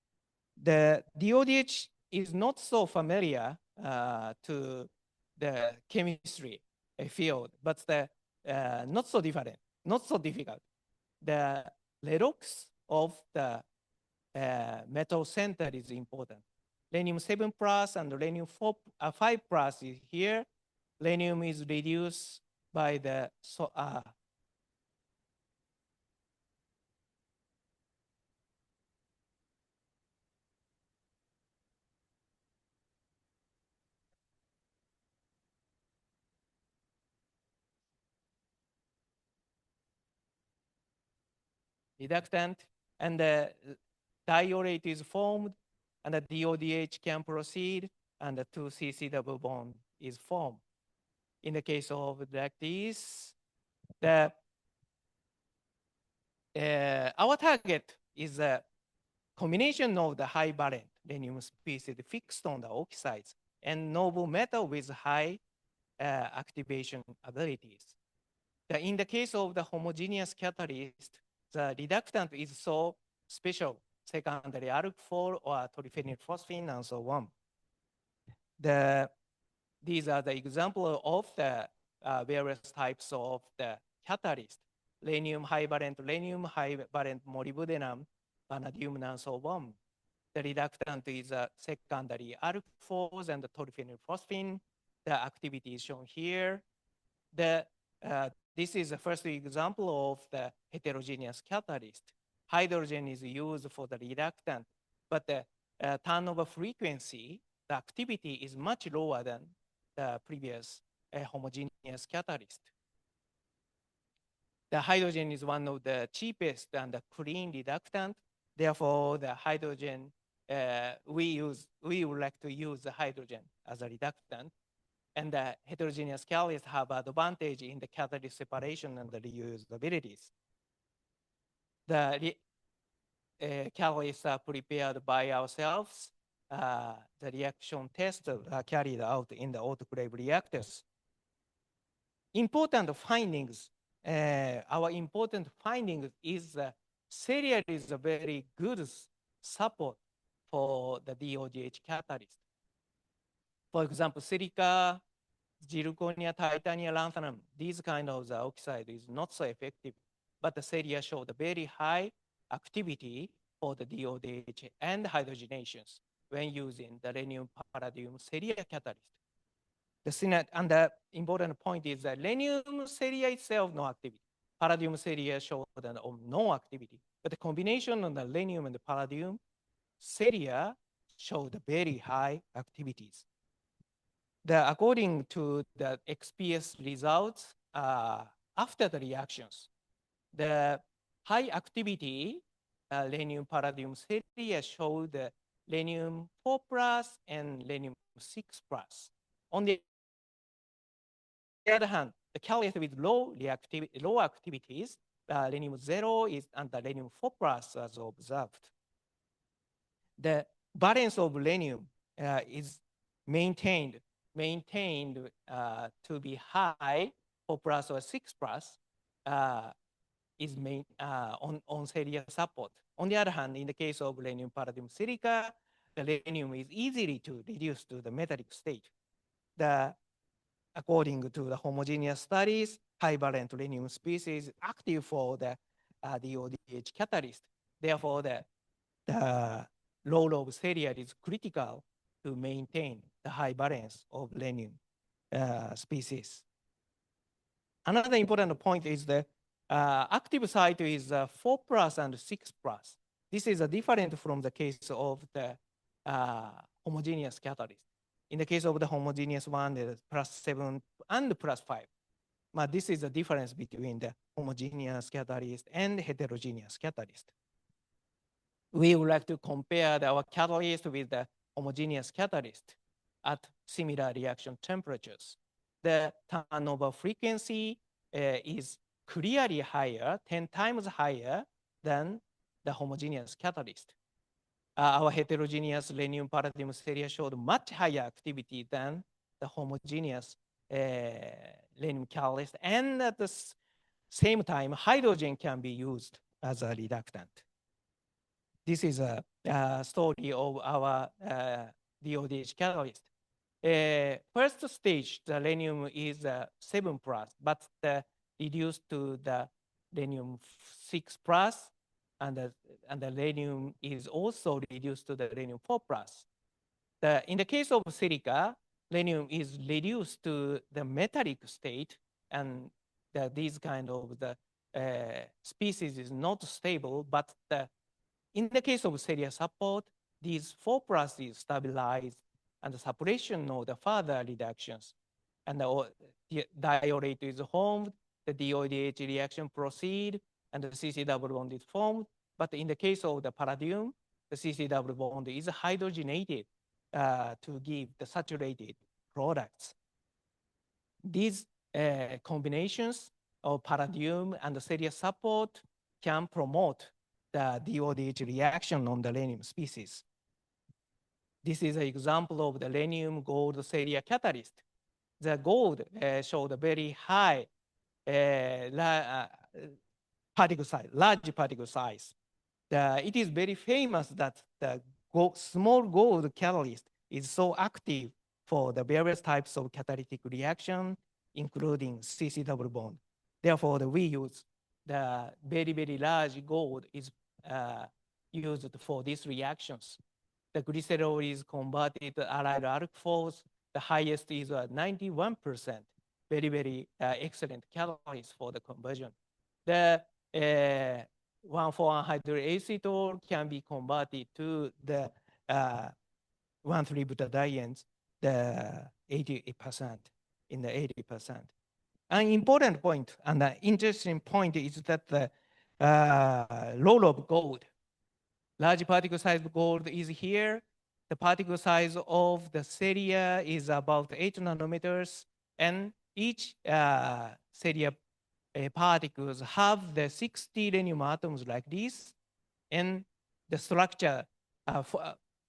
Speaker 8: The DODH is not so familiar to the chemistry field, but not so different, not so difficult. The redox of the metal center is important. Rhenium 7 plus and rhenium 5 plus is here. Rhenium is reduced by the reductant, and the diorate is formed, and the DODH can proceed, and the 2CC double bond is formed. In the case of like this, our target is a combination of the high valent rhenium species fixed on the oxides and noble metal with high activation abilities. In the case of the homogeneous catalyst, the reductant is so special, secondary alkyl or triphenylphosphine and so on. These are the examples of the various types of the catalyst: rhenium, high valent molybdenum, vanadium, and so on. The reductant is a secondary alkyls and the triphenylphosphine. The activity is shown here. This is the first example of the heterogeneous catalyst. Hydrogen is used for the reductant, but the turnover frequency, the activity is much lower than the previous homogeneous catalyst. The hydrogen is one of the cheapest and the clean reductant. Therefore, the hydrogen, we would like to use the hydrogen as a reductant. And the heterogeneous catalysts have advantage in the catalyst separation and the reusabilities. The catalysts are prepared by ourselves. The reaction tests are carried out in the autoclave reactors. Important findings. Our important finding is serial is a very good support for the DODH catalyst. For example, silica, zirconia, titanium, lanthanum, these kind of the oxide is not so effective, but the ceria showed a very high activity for the DODH and hydrogenations when using the rhenium palladium ceria catalyst. And the important point is that rhenium ceria itself no activity. Palladium ceria showed no activity, but the combination of the rhenium and the palladium ceria showed very high activities. According to the XPS results after the reactions, the high activity rhenium palladium ceria showed the rhenium 4+ and rhenium 6+. On the other hand, the catalyst with low activities, rhenium 0 is and the rhenium 4+ as observed. The balance of rhenium is maintained to be high, 4+ or 6+, is on ceria support. On the other hand, in the case of rhenium palladium silica, the rhenium is easily to reduce to the metallic state. According to the homogeneous studies, high valent rhenium species active for the DODH catalyst. Therefore, the role of ceria is critical to maintain the high balance of rhenium species. Another important point is the active site is 4+ and 6+. This is different from the case of the homogeneous catalyst. In the case of the homogeneous one, there's +7 and +5. But this is the difference between the homogeneous catalyst and heterogeneous catalyst. We would like to compare our catalyst with the homogeneous catalyst at similar reaction temperatures. The turnover frequency is clearly higher, 10 times higher than the homogeneous catalyst. Our heterogeneous rhenium palladium ceria showed much higher activity than the homogeneous rhenium catalyst, and at the same time, hydrogen can be used as a reductant. This is a story of our DODH catalyst. First stage, the rhenium is 7+, but reduced to the rhenium 6+, and the rhenium is also reduced to the rhenium 4+. In the case of silica, rhenium is reduced to the metallic state, and these kind of the species is not stable, but in the case of ceria support, these 4+ is stabilized, and the suppression of the further reductions, and the diorate is formed, the DODH reaction proceed, and the CC double bond is formed. But in the case of the palladium, the CC double bond is hydrogenated to give the saturated products. These combinations of palladium and the serial support can promote the DODH reaction on the rhenium species. This is an example of the rhenium gold serial catalyst. The gold showed a very high particle size, large particle size. It is very famous that the small gold catalyst is so active for the various types of catalytic reaction, including CC double bond. Therefore, we use the very, very large gold is used for these reactions. The glycerol is converted to allyl alkphos. The highest is 91%. Very, very excellent catalyst for the conversion. The 1,4 hydroacetal can be converted to the 1,3-butadienes, the 80% in the 80%. An important point and an interesting point is that the role of gold, large particle size gold is here. The particle size of the ceria is about 8 nanometers, and each ceria particles have the 60 rhenium atoms like this, and the structure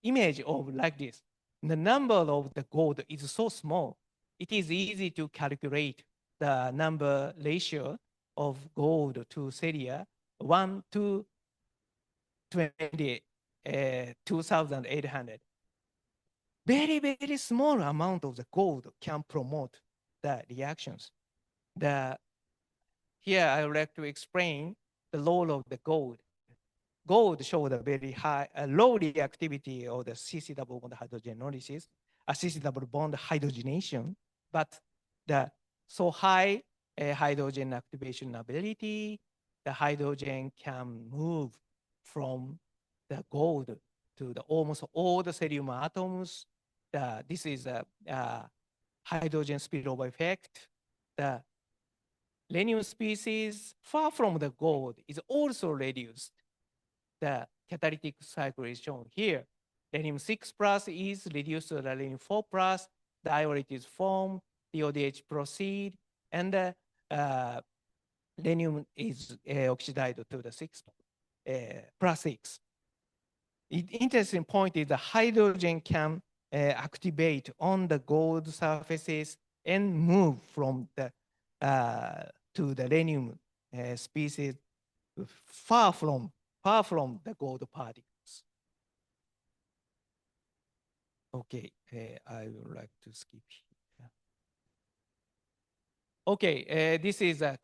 Speaker 8: image of like this. The number of the gold is so small, it is easy to calculate the number ratio of gold to ceria, 1 to 2,800. Very, very small amount of the gold can promote the reactions. Here I would like to explain the role of the gold. Gold showed a very high, low reactivity of the CC double bond hydrogenolysis, CC double bond hydrogenation, but the so high hydrogen activation ability, the hydrogen can move from the gold to the almost all the cerium atoms. This is a hydrogen spillover effect. The rhenium species far from the gold is also reduced. The catalytic cycle is shown here. Rhenium 6 plus is reduced to the rhenium 4 plus, the iolate is formed, the ODH proceed, and the rhenium is oxidized to the 6 plus 6. Interesting point is the hydrogen can activate on the gold surfaces and move from the to the rhenium species far from the gold particles. Okay, I would like to skip here. Okay, this is a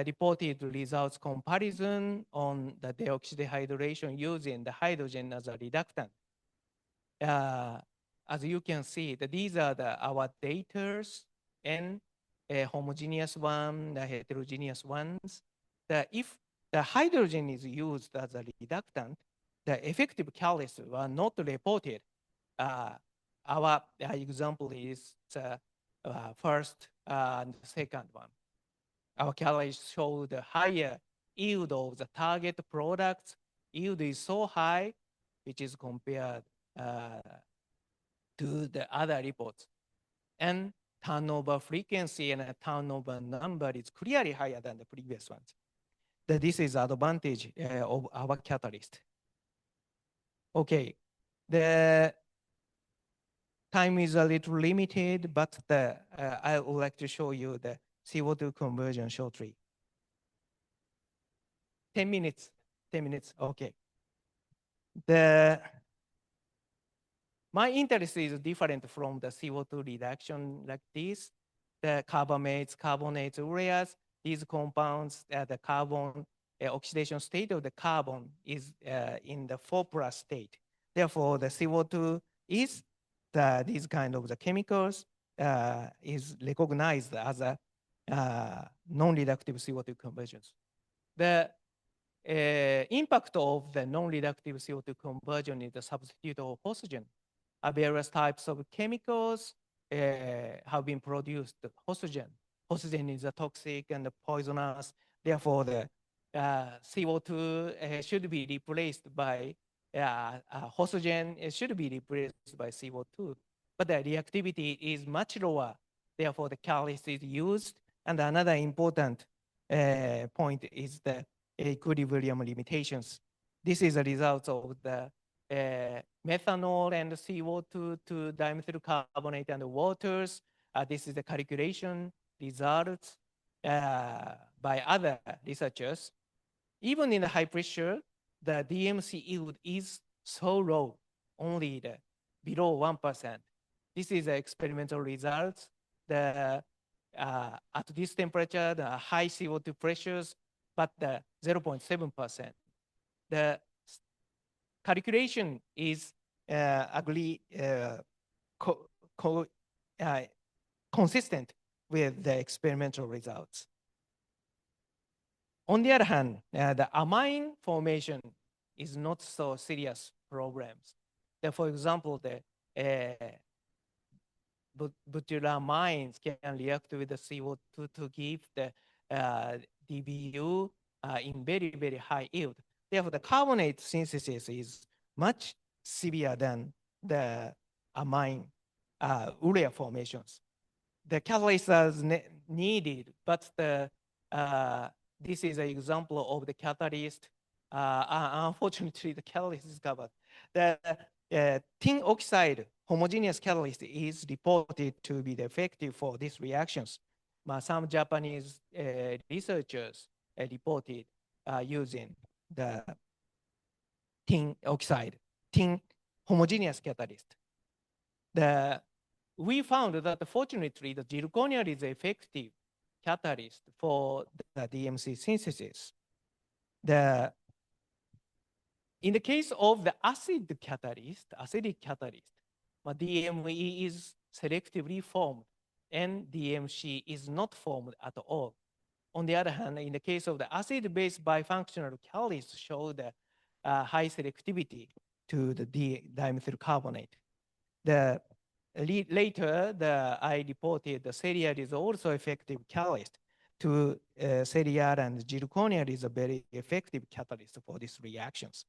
Speaker 8: reported results comparison on the deoxyhydration using the hydrogen as a reductant. As you can see, these are our daters and homogeneous one, the heterogeneous ones. If the hydrogen is used as a reductant, the effective catalysts were not reported. Our example is the first and second one. Our catalysts show the higher yield of the target products. Yield is so high, which is compared to the other reports. And turnover frequency and turnover number is clearly higher than the previous ones. This is advantage of our catalyst. Okay, the time is a little limited, but I would like to show you the CO2 conversion shortly. 10 minutes, okay. My interest is different from the CO2 reduction like this. The carbamates, carbonates, ureas, these compounds, the carbon oxidation state of the carbon is in the 4+ state. Therefore, the CO2 is these kind of the chemicals is recognized as a non-reductive CO2 conversions. The impact of the non-reductive CO2 conversion is the substitute of oxygen. Various types of chemicals have been produced. Oxygen is a toxic and poisonous. Therefore, the CO2 should be replaced by oxygen. It should be replaced by CO2, but the reactivity is much lower. Therefore, the catalyst is used. And another important point is the equilibrium limitations. This is a result of the methanol and CO2 to dimethyl carbonate and waters. This is the calculation results by other researchers. Even in the high pressure, the DMC yield is so low, only below 1%. This is the experimental results. At this temperature, the high CO2 pressures, but the 0.7%. The calculation is consistent with the experimental results. On the other hand, the amine formation is not so serious problems. For example, the butyramines can react with the CO2 to give the DBU in very, very high yield. Therefore, the carbonate synthesis is much severe than the amine urea formations. The catalyst is needed, but this is an example of the catalyst. Unfortunately, the catalyst is covered. The tin oxide homogeneous catalyst is reported to be effective for these reactions. Some Japanese researchers reported using the tin oxide, tin homogeneous catalyst. We found that fortunately the zirconia is effective catalyst for the DMC synthesis. In the case of the acidic catalyst, DME is selectively formed and DMC is not formed at all. On the other hand, in the case of the acid-base bifunctional catalyst, show the high selectivity to the dimethyl carbonate. Later, I reported the serial is also effective catalyst to serial, and zirconia is a very effective catalyst for these reactions.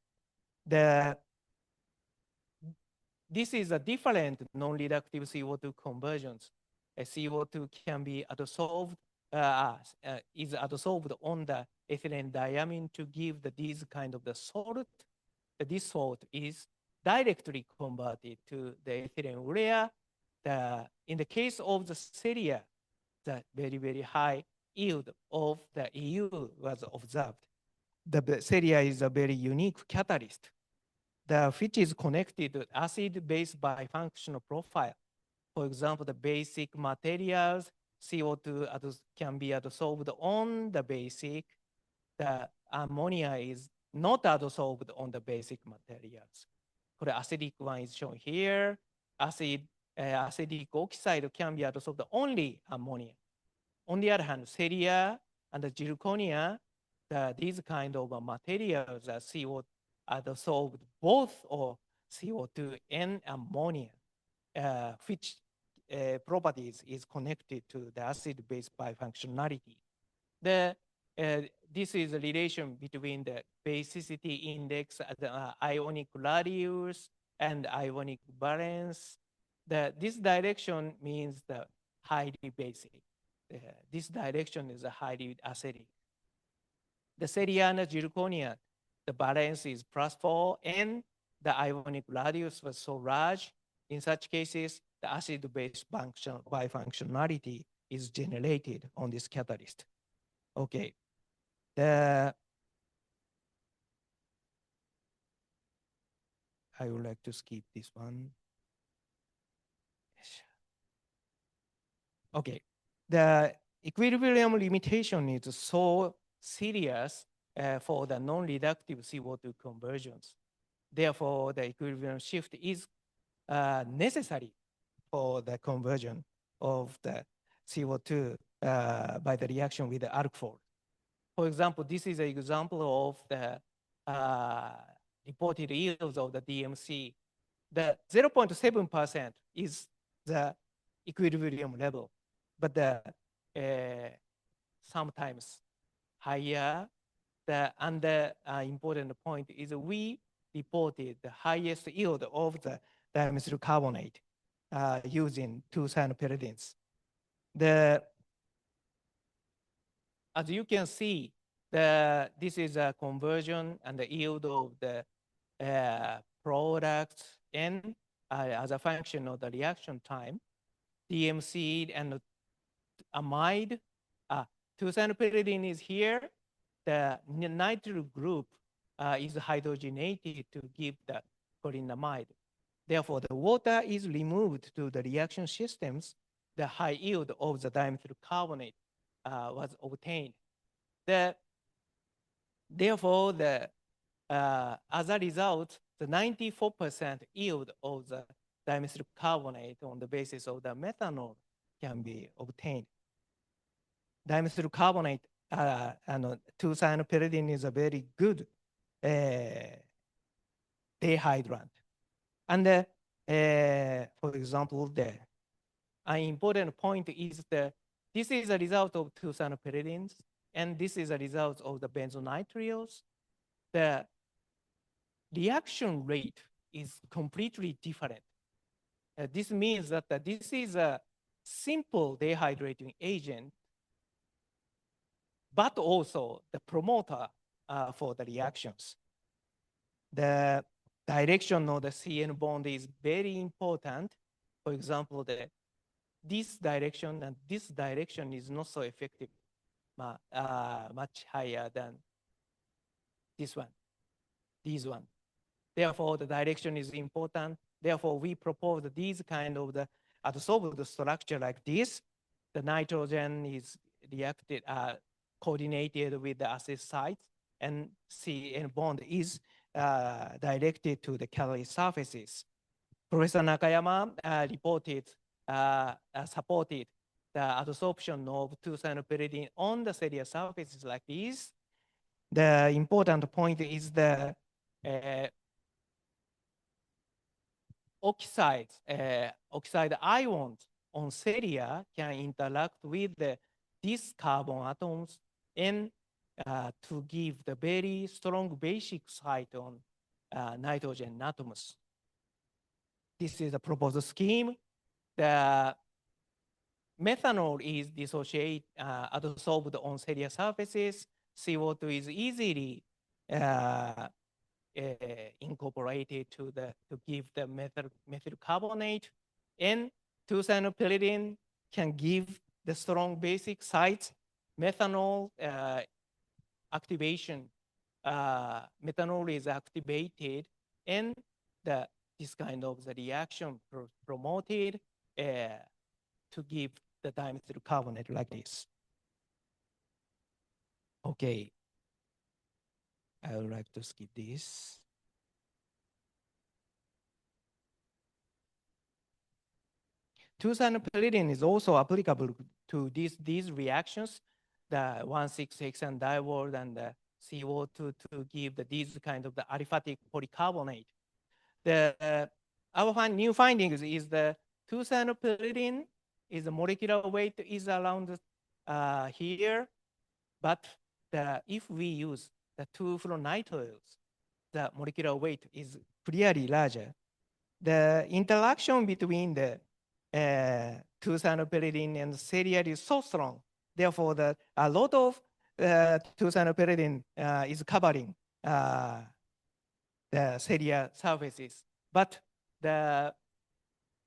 Speaker 8: This is a different non-reductive CO2 conversions. CO2 can be adsorbed, is adsorbed on the ethylene diamine to give these kind of the salt. This salt is directly converted to the ethylene urea. In the case of the ceria, the very, very high yield of the EU was observed. The ceria is a very unique catalyst, which is connected to acid-base bifunctional profile. For example, the basic materials, CO2 can be adsorbed on the basic. The ammonia is not adsorbed on the basic materials. For the acidic one is shown here. Acidic oxide can be adsorbed only ammonia. On the other hand, ceria and the zirconia, these kind of materials are CO2 adsorbed both or CO2 and ammonia, which properties is connected to the acid-base bifunctionality. This is a relation between the basicity index, the ionic radius, and ionic balance. This direction means the highly basic. This direction is a highly acidic. The ceria and zirconia, the balance is +4, and the ionic radius was so large. In such cases, the acid-base bifunctionality is generated on this catalyst. Okay. I would like to skip this one. Okay. The equilibrium limitation is so serious for the non-reductive CO2 conversions. Therefore, the equilibrium shift is necessary for the conversion of the CO2 by the reaction with the alcohol. For example, this is an example of the reported yields of the DMC. The 0.7% is the equilibrium level, but sometimes higher the important point is we reported the highest yield of the dimethyl carbonate using 2 cyanopyridines. As you can see, this is a conversion and the yield of the product and as a function of the reaction time, DMC and amide. 2-cyanopyridine is here. The nitrile group is hydrogenated to give the polyamide. Therefore, the water is removed to the reaction systems. The high yield of the dimethyl carbonate was obtained. Therefore, as a result, the 94% yield of the dimethyl carbonate on the basis of the methanol can be obtained. Dimethyl carbonate and 2-cyanopyridine is a very good dehydrant. And for example, an important point is this is a result of 2-cyanopyridines, and this is a result of the benzonitriles. The reaction rate is completely different. This means that this is a simple dehydrating agent, but also the promoter for the reactions. The direction of the CN bond is very important. For example, this direction and this direction is not so effective, much higher than this one, Therefore, the direction is important. Therefore, we propose these kind of the adsorbed structure like this. The nitrogen is reacted, coordinated with the acid sites, and CN bond is directed to the catalyst surfaces. Professor Nakayama supported the adsorption of 2-cyanopyridine on the cellular surfaces like this. The important point is the oxide ions on cellular can interact with these carbon atoms and to give the very strong basic site on nitrogen atoms. This is a proposed scheme. The methanol is adsorbed on cellular surfaces. CO2 is easily incorporated to give the methyl carbonate, and 2-cyanopyridine can give the strong basic sites. Methanol activation, methanol is activated, and this kind of the reaction promoted to give the dimethyl carbonate like this. Okay, I would like to skip this. Two-cyanopyridine is also applicable to these reactions, the 1,6-hexane diol and the CO2 to give these kind of the aliphatic polycarbonate. Our new findings is the 2-cyanopyridine is the molecular weight is around here, but if we use the 2-fluoronitriles, the molecular weight is clearly larger. The interaction between the 2-cyanopyridine and cellular is so strong. Therefore, a lot of 2-cyanopyridine is covering the cellular surfaces, but the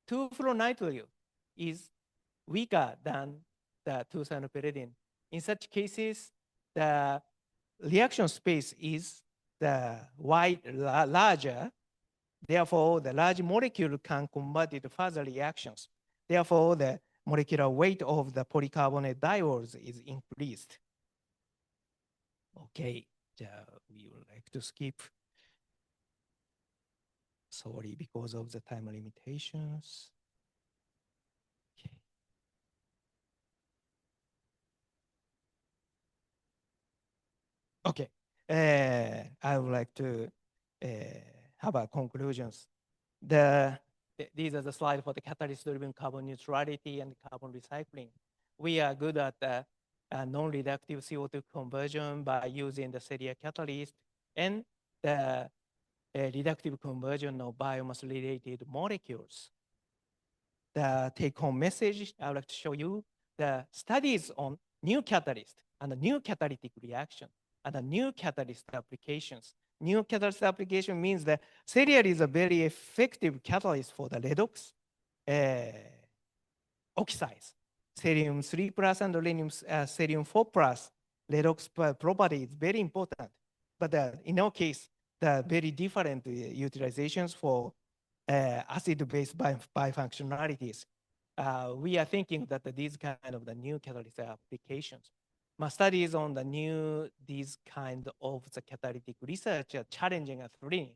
Speaker 8: 2-fluoronitril is weaker than the 2-cyanopyridine. In such cases, the reaction space is larger. Therefore, the large molecule can convert it to further reactions. Therefore, the molecular weight of the polycarbonate diols is increased. Okay, we would like to skip. Sorry, because of the time limitations. Okay, I would like to have a conclusions. These are the slides for the catalyst-driven carbon neutrality and carbon recycling. We are good at non-reduktive CO2 conversion by using the seria catalyst and the reductive conversion of biomass-related molecules. The take-home message I would like to show you the studies on new catalyst and the new catalytic reaction and the new catalyst applications. New catalyst application means that serial is a very effective catalyst for the redox oxides. Cerium 3 plus and cerium 4 plus redox property is very important. But in our case, the very different utilizations for acid-based bifunctionalities. We are thinking that these kind of the new catalyst applications. My studies on these kind of the catalytic research are challenging and thrilling.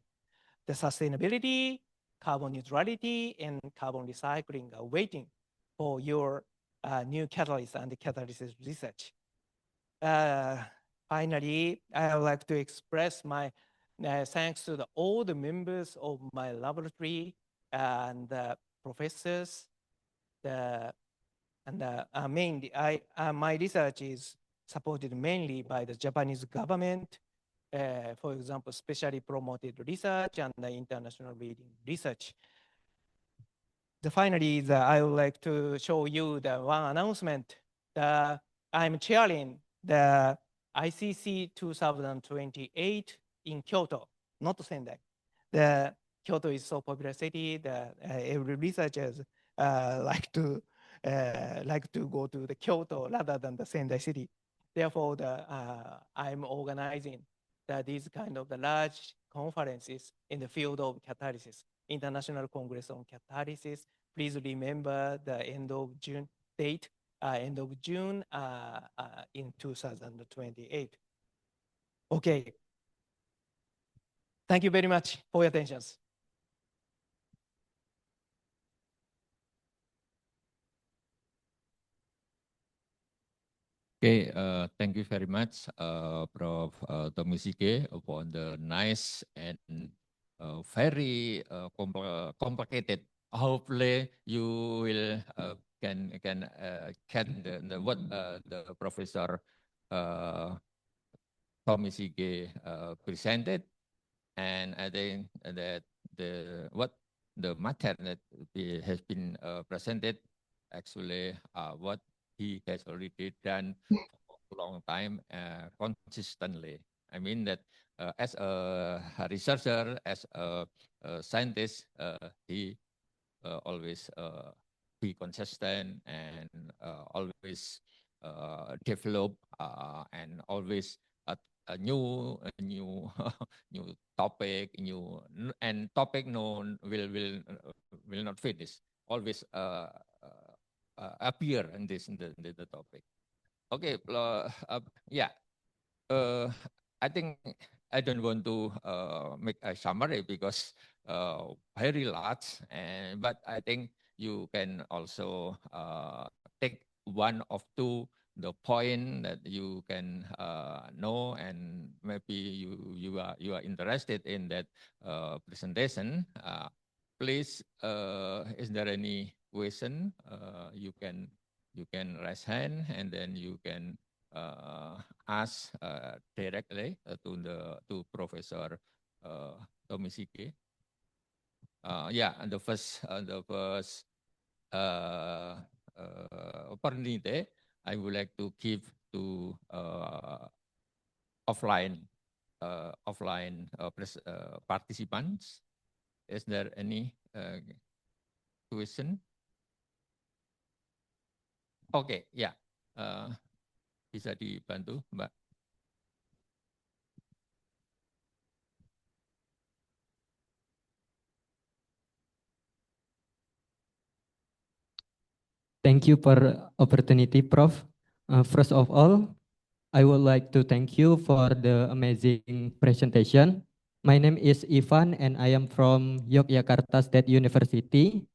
Speaker 8: The sustainability, carbon neutrality, and carbon recycling are waiting for your new catalyst and the catalysis research. Finally, I would like to express my thanks to all the members of my laboratory and professors. Mainly, my research is supported mainly by the Japanese government, for example, specially promoted research and the international reading research. Finally, I would like to show you the one announcement. I'm chairing the ICC 2028 in Kyoto, not Sendai. The Kyoto is so popular city that every researchers like to go to the Kyoto rather than the Sendai city. Therefore, I'm organizing these kind of the large conferences in the field of catalysis, International Congress on Catalysis. Please remember the end of June date, end of June in 2028. Okay. Thank you very much for your attention.
Speaker 7: Okay, thank you very much, Prof. Tomisike, for the nice and very complicated. Hopefully, you will can get what the Professor Tomisike presented, and I think that the matter that has been presented actually what he has already done for a long time consistently. I mean that as a researcher, as a scientist, he always be consistent and always develop and always a new new topic, and topic will not finish. Always appear in the topic. Okay, yeah. I think I don't want to make a summary because very large, but I think you can also take one of two the point that you can know, and maybe you are interested in that presentation. Please, is there any question? You can raise hand, and then you can ask directly to Professor Tomisike. Yeah, and the first opportunity I would like to give to offline participants. Is there any question? Okay, ya, bisa dibantu, Mbak.
Speaker 9: Thank you for opportunity, Prof. First of all, I would like to thank you for the amazing presentation. My name is Ivan, and I am from Yogyakarta State University.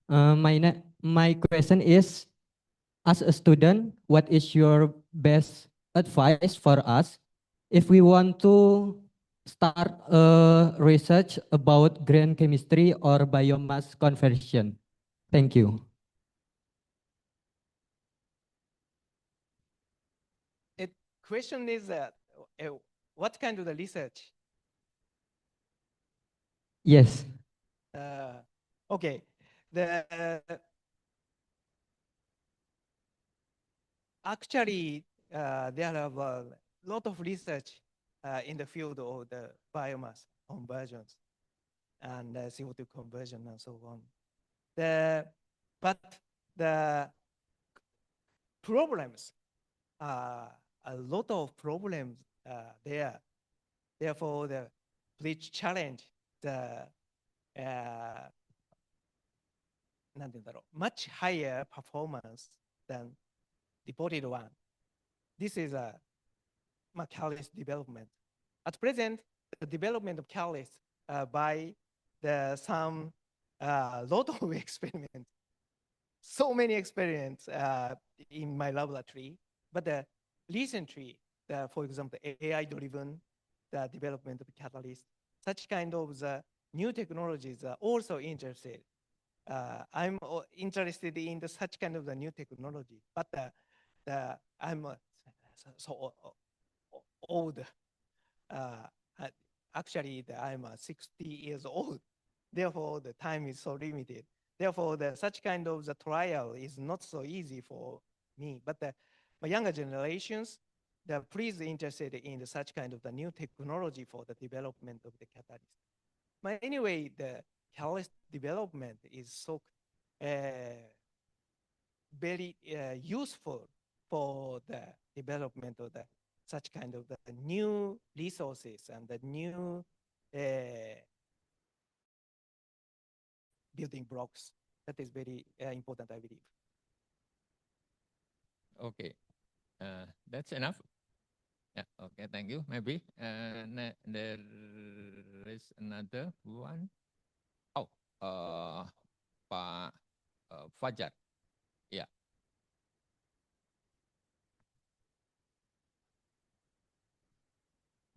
Speaker 9: My question is, as a student, what is your best advice for us if we want to start a research about green chemistry or biomass conversion? Thank you.
Speaker 8: question is what kind of the research?
Speaker 9: Yes.
Speaker 8: Okay. Actually, there are a lot of research in the field of the biomass conversions and CO2 conversion and so on. But the problems, a lot of problems there. Therefore, please challenge the much higher performance than reported one. This is a catalyst development. At present, the development of catalyst by some lot of experiments, so many experiments in my laboratory. But recently, for example, AI-driven development of catalyst, such kind of new technologies are also interested. I'm interested in such kind of the new technology, but I'm so old. Actually, I'm 60 years old. Therefore, the time is so limited. Therefore, such kind of the trial is not so easy for me. But my younger generations, they're please interested in such kind of the new technology for the development of the catalyst. But anyway, the catalyst development is so very useful for the development of such kind of the new resources and the new building blocks. That is very important, I believe.
Speaker 7: Okay, that's enough. Yeah, okay, thank you. Maybe there is another one. Oh, Pak Fajar. Yeah.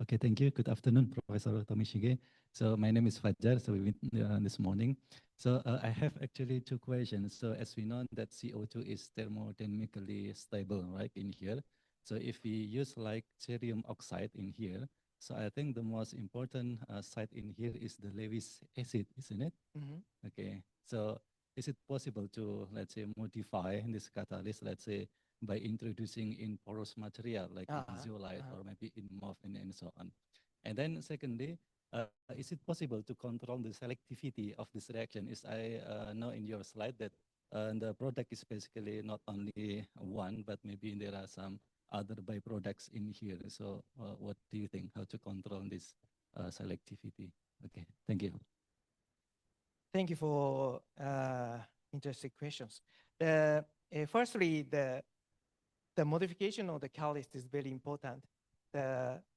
Speaker 10: Okay, thank you. Good afternoon, Professor Tomishige. So my name is Fajar. So we met this morning. So I have actually two questions. So as we know that CO2 is thermodynamically stable, right, in here. So if we use like cerium oxide in here, so I think the most important site in here is the Lewis acid, isn't it?
Speaker 8: Mm-hmm.
Speaker 10: Okay. So is it possible to, let's say, modify this catalyst, let's say, by introducing in porous material like in zeolite or maybe in morphine and so on? And then secondly, is it possible to control the selectivity of this reaction? Is I know in your slide that the product is basically not only one, but maybe there are some other byproducts in here. So what do you think, how to control this selectivity? Okay, thank you.
Speaker 8: Thank you for interesting questions. Firstly, the modification of the catalyst is very important.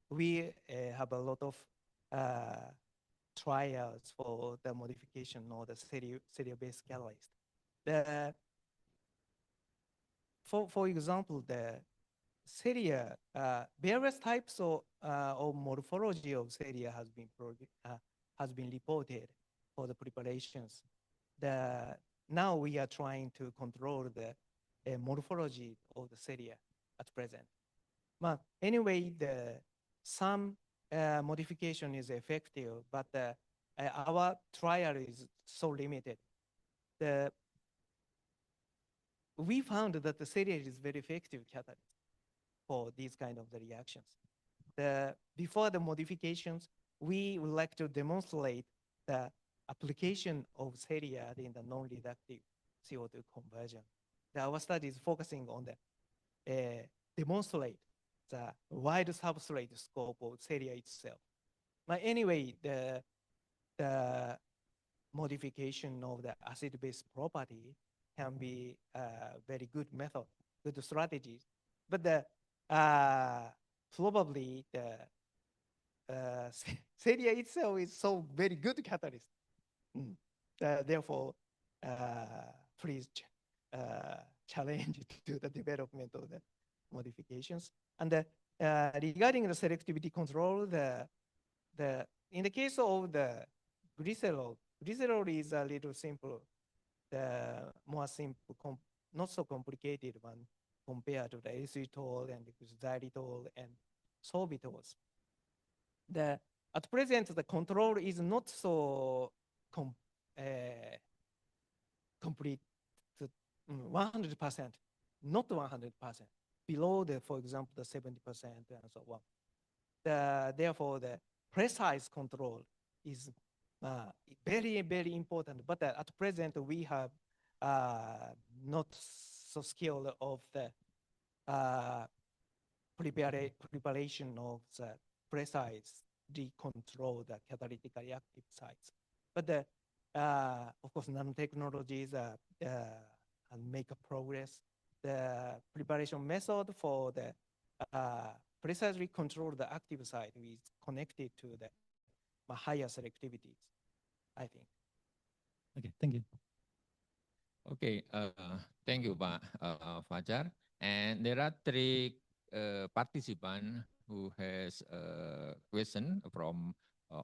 Speaker 8: We have a lot of trials for the modification of the serial-based catalyst. For example, the ceria, various types of morphology of ceria has been reported for the preparations. Now we are trying to control the morphology of the ceria at present. But anyway, some modification is effective, but our trial is so limited. We found that the ceria is very effective catalyst for these kind of the reactions. Before the modifications, we would like to demonstrate the application of ceria in the non-reduktif CO2 conversion. Our study is focusing on the demonstrate the wide substrate scope of ceria itself. But anyway, the modification of the acid-base property can be a very good method, good strategies. But probably the ceria itself is so very good catalyst. Therefore, please challenge to the development of the modifications. And regarding the selectivity control, in the case of the glycerol is a little simple. The more simple, not so complicated one. compared to the erythritol and xylitol and sorbitols. At present, the control is not so complete, 100%, not 100%, below the, for example, the 70% and so on. Therefore, the precise control is very, very important. But at present, we have not so skilled of the preparation of the precisely control the catalytically active sites. But of course, nanotechnologies make a progress. The preparation method for the precisely control the active site is connected to the higher selectivities, I think.
Speaker 10: Okay, thank you.
Speaker 7: Okay, thank you, Pak Fajar. And there are three participants who has a question from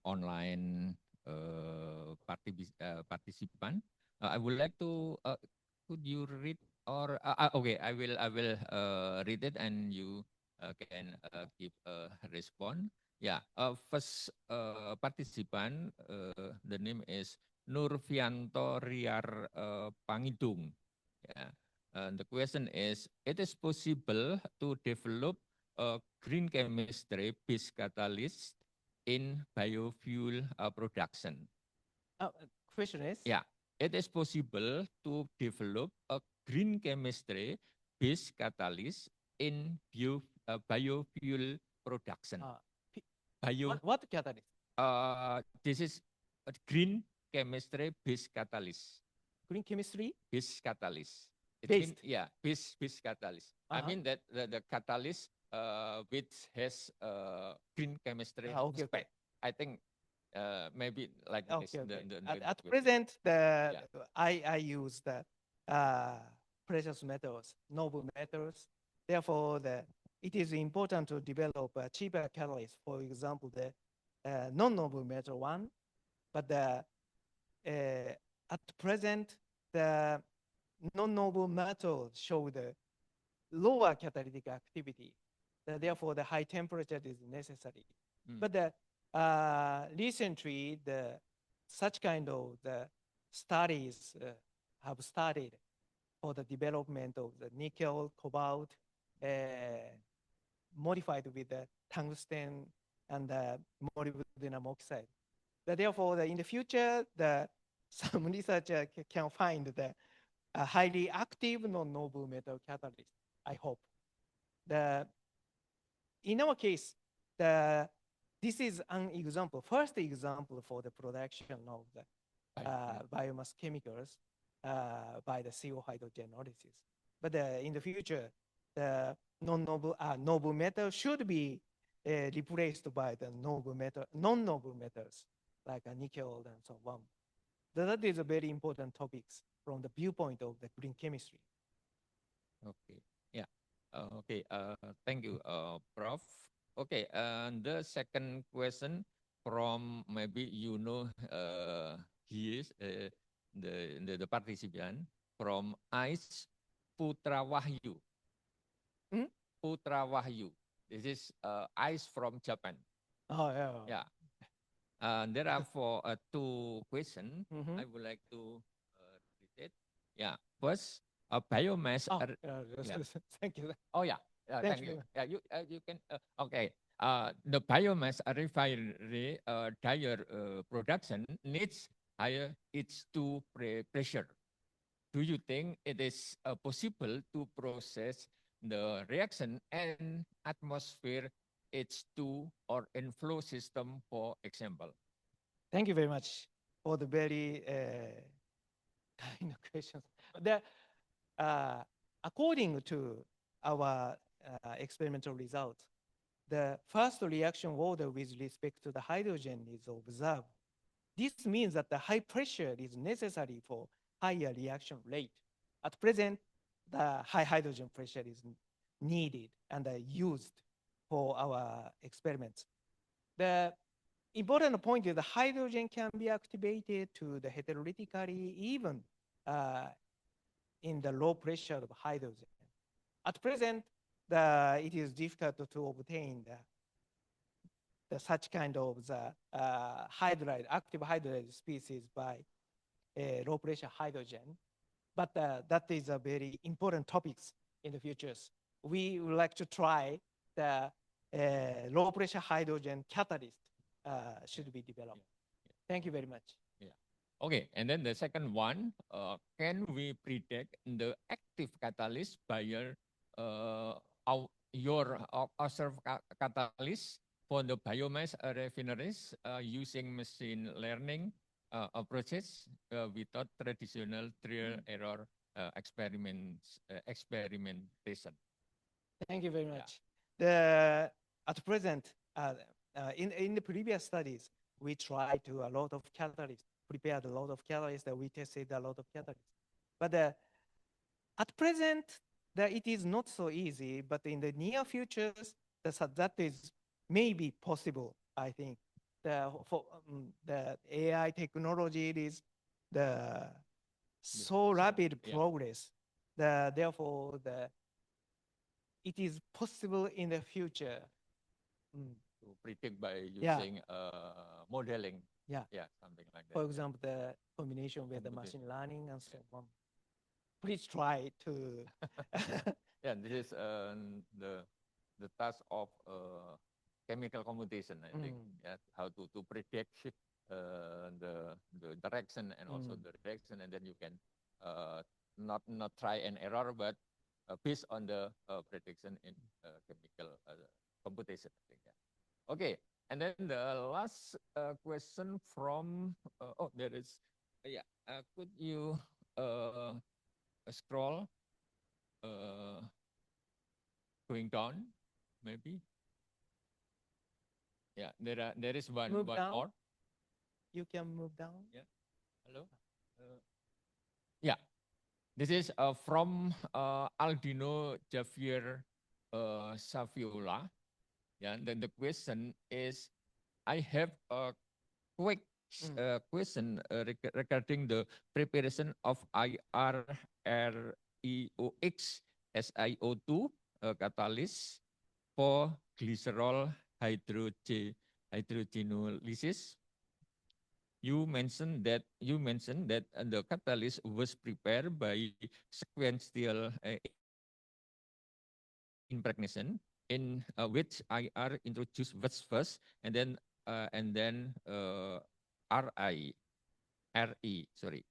Speaker 7: online participant. I would like to, could you read or, okay, I will read it and you can give a response. Yeah, first participant, the name is Nurfianto Riar Pangidung. Yeah. The question is, it is possible to develop a green chemistry based catalyst in biofuel production?
Speaker 8: Question is?
Speaker 7: Yeah, it is possible to develop a green chemistry based catalyst in biofuel production.
Speaker 8: What catalyst?
Speaker 7: This is a green chemistry based catalyst.
Speaker 8: Green chemistry?
Speaker 7: Based catalyst.
Speaker 8: Based?
Speaker 7: Yeah, based catalyst. I mean that the catalyst which has green chemistry
Speaker 8: Okay,
Speaker 7: aspect. I think maybe like this.
Speaker 8: At present, I use the precious metals, noble metals. Therefore, it is important to develop a cheaper catalyst. For example, the non-noble metal one. But at present, the non-noble metals show the lower catalytic activity. Therefore, the high temperature is necessary. But recently, such kind of studies have started for the development of the nickel, cobalt, modified with the tungsten and molybdenum oxide. Therefore, in the future, some researcher can find the highly active non-noble metal catalyst, I hope. In our case, this is an example, first example for the production of the biomass chemicals by the CO hydrogenolysis. But in the future, the noble metal should be replaced by the non-noble metals like nickel and so on. That is a very important topics from the viewpoint of the green chemistry.
Speaker 7: Okay, yeah. Okay, thank you, Prof. Okay, the second question from maybe he is the participant from Ice Putra Wahyu. Putra Wahyu. This is Ice from Japan.
Speaker 8: Oh, yeah.
Speaker 7: Yeah. There are two questions. I would like to read it. Yeah. First, biomass.
Speaker 8: Thank you.
Speaker 7: Oh yeah. Thank you. Yeah, you can. Okay. The biomass refinery tire production needs higher H2 pressure. Do you think it is possible to process the reaction and atmosphere H2 or inflow system, for example?
Speaker 8: Thank you very much for the very kind of questions. According to our experimental results, the first reaction order with respect to the hydrogen is observed. This means that the high pressure is necessary for higher reaction rate. At present, the high hydrogen pressure is needed and used for our experiments. The important point is the hydrogen can be activated to the heterolytically even in the low pressure of hydrogen. At present, it is difficult to obtain such kind of active hydride species by low pressure hydrogen. But that is a very important topics in the futures. We would like to try the low pressure hydrogen catalyst should be developed. Thank you very much.
Speaker 7: Okay, and then the second one, can we predict the active catalyst by your observed catalyst for the biomass refineries using machine learning approaches without traditional trial error experimentation?
Speaker 8: Thank you very much. At present, in the previous studies, we tried to a lot of catalysts, prepared a lot of catalysts, that we tested a lot of catalysts. But at present, it is not so easy, but in the near futures, that is maybe possible, I think. For the AI technology is so rapid progress. Therefore, it is possible in the future.
Speaker 7: To predict by using modeling.
Speaker 8: Yeah,
Speaker 7: something like that.
Speaker 8: For example, the combination with the machine learning and so on. Please try to.
Speaker 7: Yeah, this is the task of chemical computation, I think. Yeah, how to predict the direction and also the direction, and then you can not try an error, but based on the prediction in chemical computation, I think. Yeah. Okay, and then the last question from there is could you scroll going down maybe? Yeah, there is one more.
Speaker 8: You can move down.
Speaker 7: Yeah. Hello. Yeah. This is from Aldino Javier Saviola. Yeah, and then the question is, I have a quick question regarding the preparation of IRREOX SiO2 catalyst for glycerol hydrogenolysis. You mentioned that the catalyst was prepared by sequential impregnation, in which IR introduced first, and then RE. Sorry,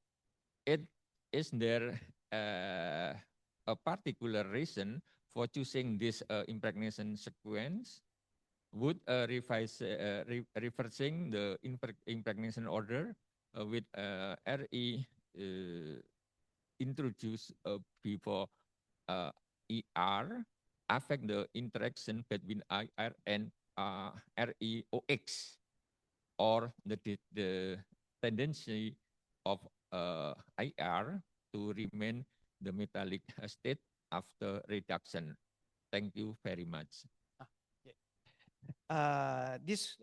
Speaker 7: is there a particular reason for choosing this impregnation sequence? Would reversing the impregnation order with RE introduced before ER affect the interaction between IR and REOX, or the tendency of IR to remain the metallic state after reduction? Thank you very much.
Speaker 8: This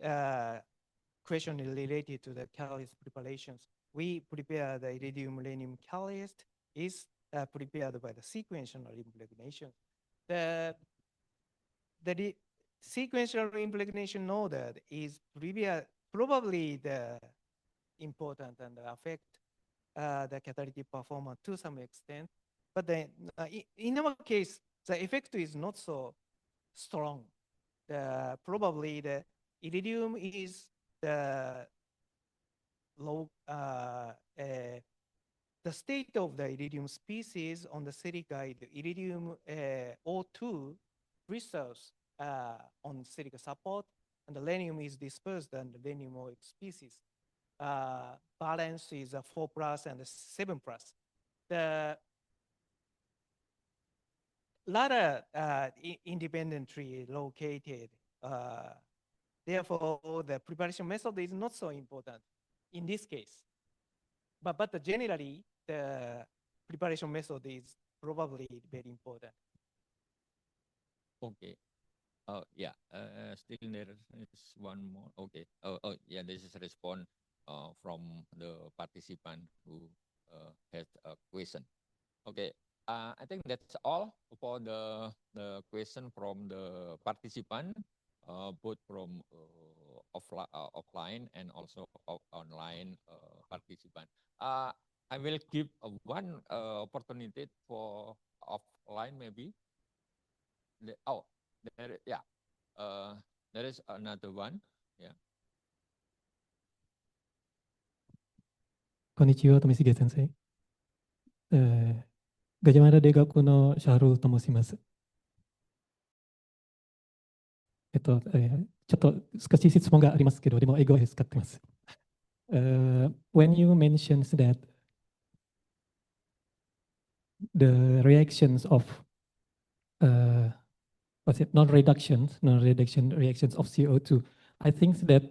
Speaker 8: question is related to the catalyst preparations. We prepare the iridium-uranium catalyst is prepared by the sequential impregnation. The sequential impregnation order is probably the important and affect the catalytic performance to some extent. But then, in our case, the effect is not so strong. Probably the iridium is the low, the state of the iridium species on the silicide, iridium O2 crystals on silica support, and the rhenium is dispersed and the rhenium OX species. Balance is a 4+ and a 7+. The latter independently located. Therefore, the preparation method is not so important in this case. But generally, the preparation method is probably very important.
Speaker 7: Okay. Yeah. Still there is one more. Okay. Yeah. This is a response from the participant who had a question. Okay. I think that's all for the question from the participant, both from offline and also online participant. I will give one opportunity for offline maybe. There is another one. Yeah.
Speaker 11: こんにちは、富重先生。ガジャマラ大学のシャールと申します。ちょっと少し質問がありますけど、でも英語を使ってます。When you mentioned that the reactions of non-reduction reactions of CO2, I think that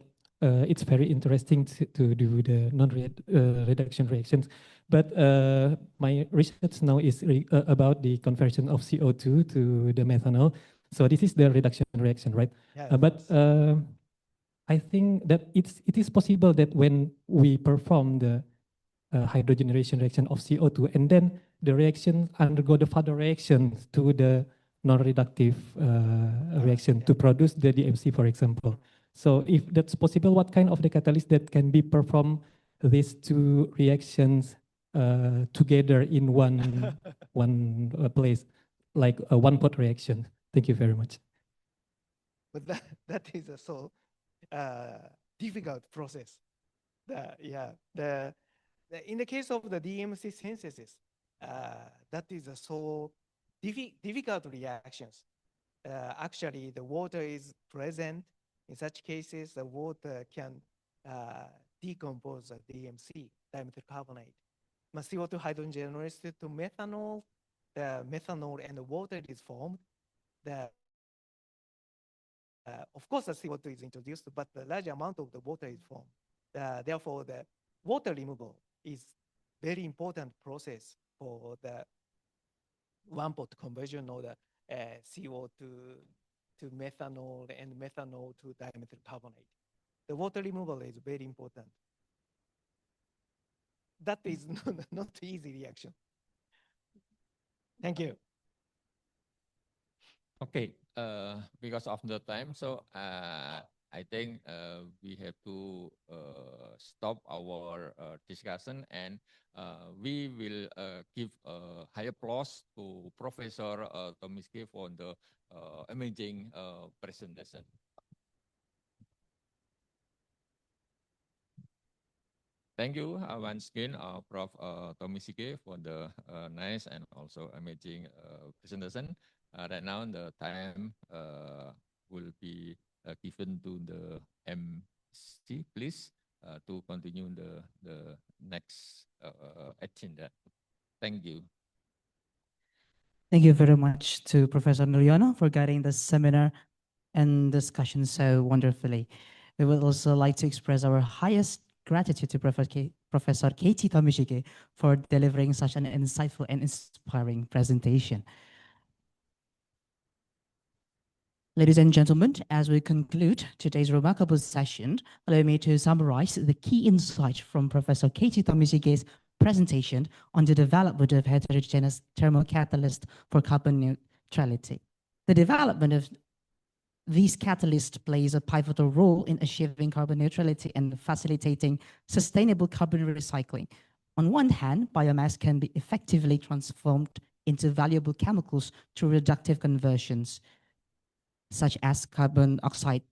Speaker 11: it's very interesting to do the non-reduction reactions. But my research now is about the conversion of CO2 to the methanol. So this is the reduction reaction, right?
Speaker 8: Yes.
Speaker 11: But I think that it is possible that when we perform the hydrogenation reaction of CO2 and then the reaction undergo the further reaction to the non-reductive reaction to produce the DMC, for example. So if that's possible, what kind of the catalyst that can be performed these two reactions together in one place, like a one-pot reaction? Thank you very much.
Speaker 8: But that is a so difficult process. In the case of the DMC synthesis, that is a so difficult reactions. Actually, the water is present. In such cases, the water can decompose the DMC, dimethyl carbonate. CO2 hydrogenated to methanol. The methanol and the water is formed. Of course, the CO2 is introduced, but the large amount of the water is formed. Therefore, the water removal is very important process for the one-pot conversion of the CO2 to methanol and methanol to dimethyl carbonate. The water removal is very important. That is not easy reaction. Thank you.
Speaker 7: Okay, because of the time, so I think we have to stop our discussion, and we will give a high applause to Professor Tomiske for the amazing presentation. Thank you once again, Prof. Tomiske, for the nice and also amazing presentation. Right now, the time will be given to the MC, please, to continue the next agenda. Thank you.
Speaker 12: Thank you very much to Professor Nuryono for guiding the seminar and discussion so wonderfully. We would also like to express our highest gratitude to Professor Keiichi Tomishige for delivering such an insightful and inspiring presentation. Ladies and gentlemen, as we conclude today's remarkable session, allow me to summarize the key insights from Professor Keiichi Tomishige's presentation on the development of heterogeneous thermal catalyst for carbon neutrality. The development of these catalysts plays a pivotal role in achieving carbon neutrality and facilitating sustainable carbon recycling. On one hand, biomass can be effectively transformed into valuable chemicals through reductive conversions, such as carbon oxide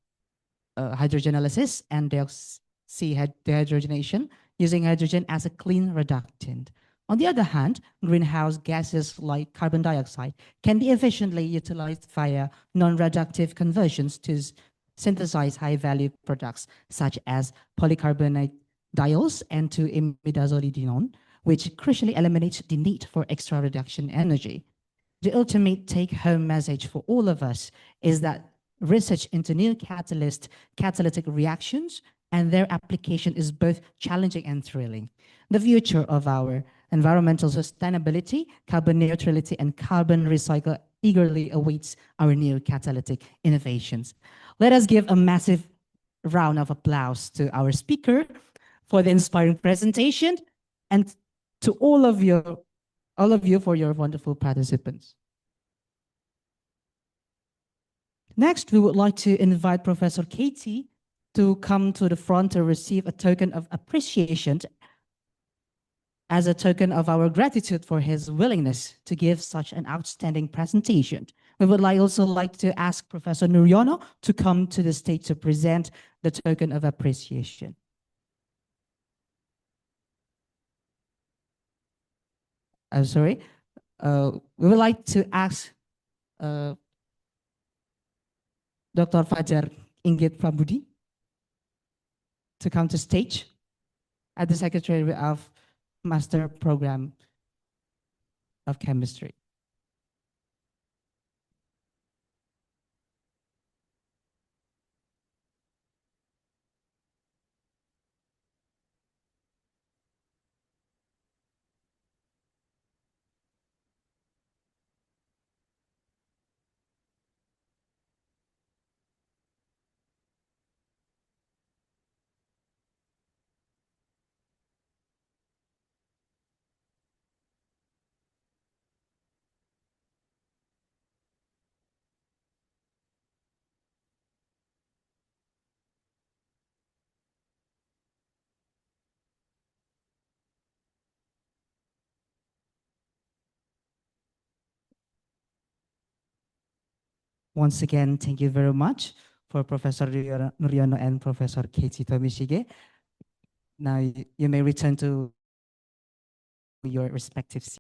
Speaker 12: hydrogenalysis and dehydrogenation, using hydrogen as a clean reductant. On the other hand, greenhouse gases like carbon dioxide can be efficiently utilized via non-reductive conversions to synthesize high-value products, such as polycarbonate diols and to imidazolidinone, which crucially eliminates the need for extra reduction energy. The ultimate take-home message for all of us is that research into new catalytic reactions and their application is both challenging and thrilling. The future of our environmental sustainability, carbon neutrality, and carbon recycle eagerly awaits our new catalytic innovations. Let us give a massive round of applause to our speaker for the inspiring presentation, and to all of you all of you for your wonderful participants. Next, we would like to invite Professor Katie to come to the front to receive a token of appreciation as a token of our gratitude for his willingness to give such an outstanding presentation. We would also like to ask Professor Nuriono to come to the stage to present the token of appreciation. I'm sorry. We would like to ask Dr. Fajar Inggit Prabudi to come to stage at the Secretary of Master Program of Chemistry. Once again, thank you very much for Professor Nuriono and Professor Katie Tomishige. Now you may return to your respective seats.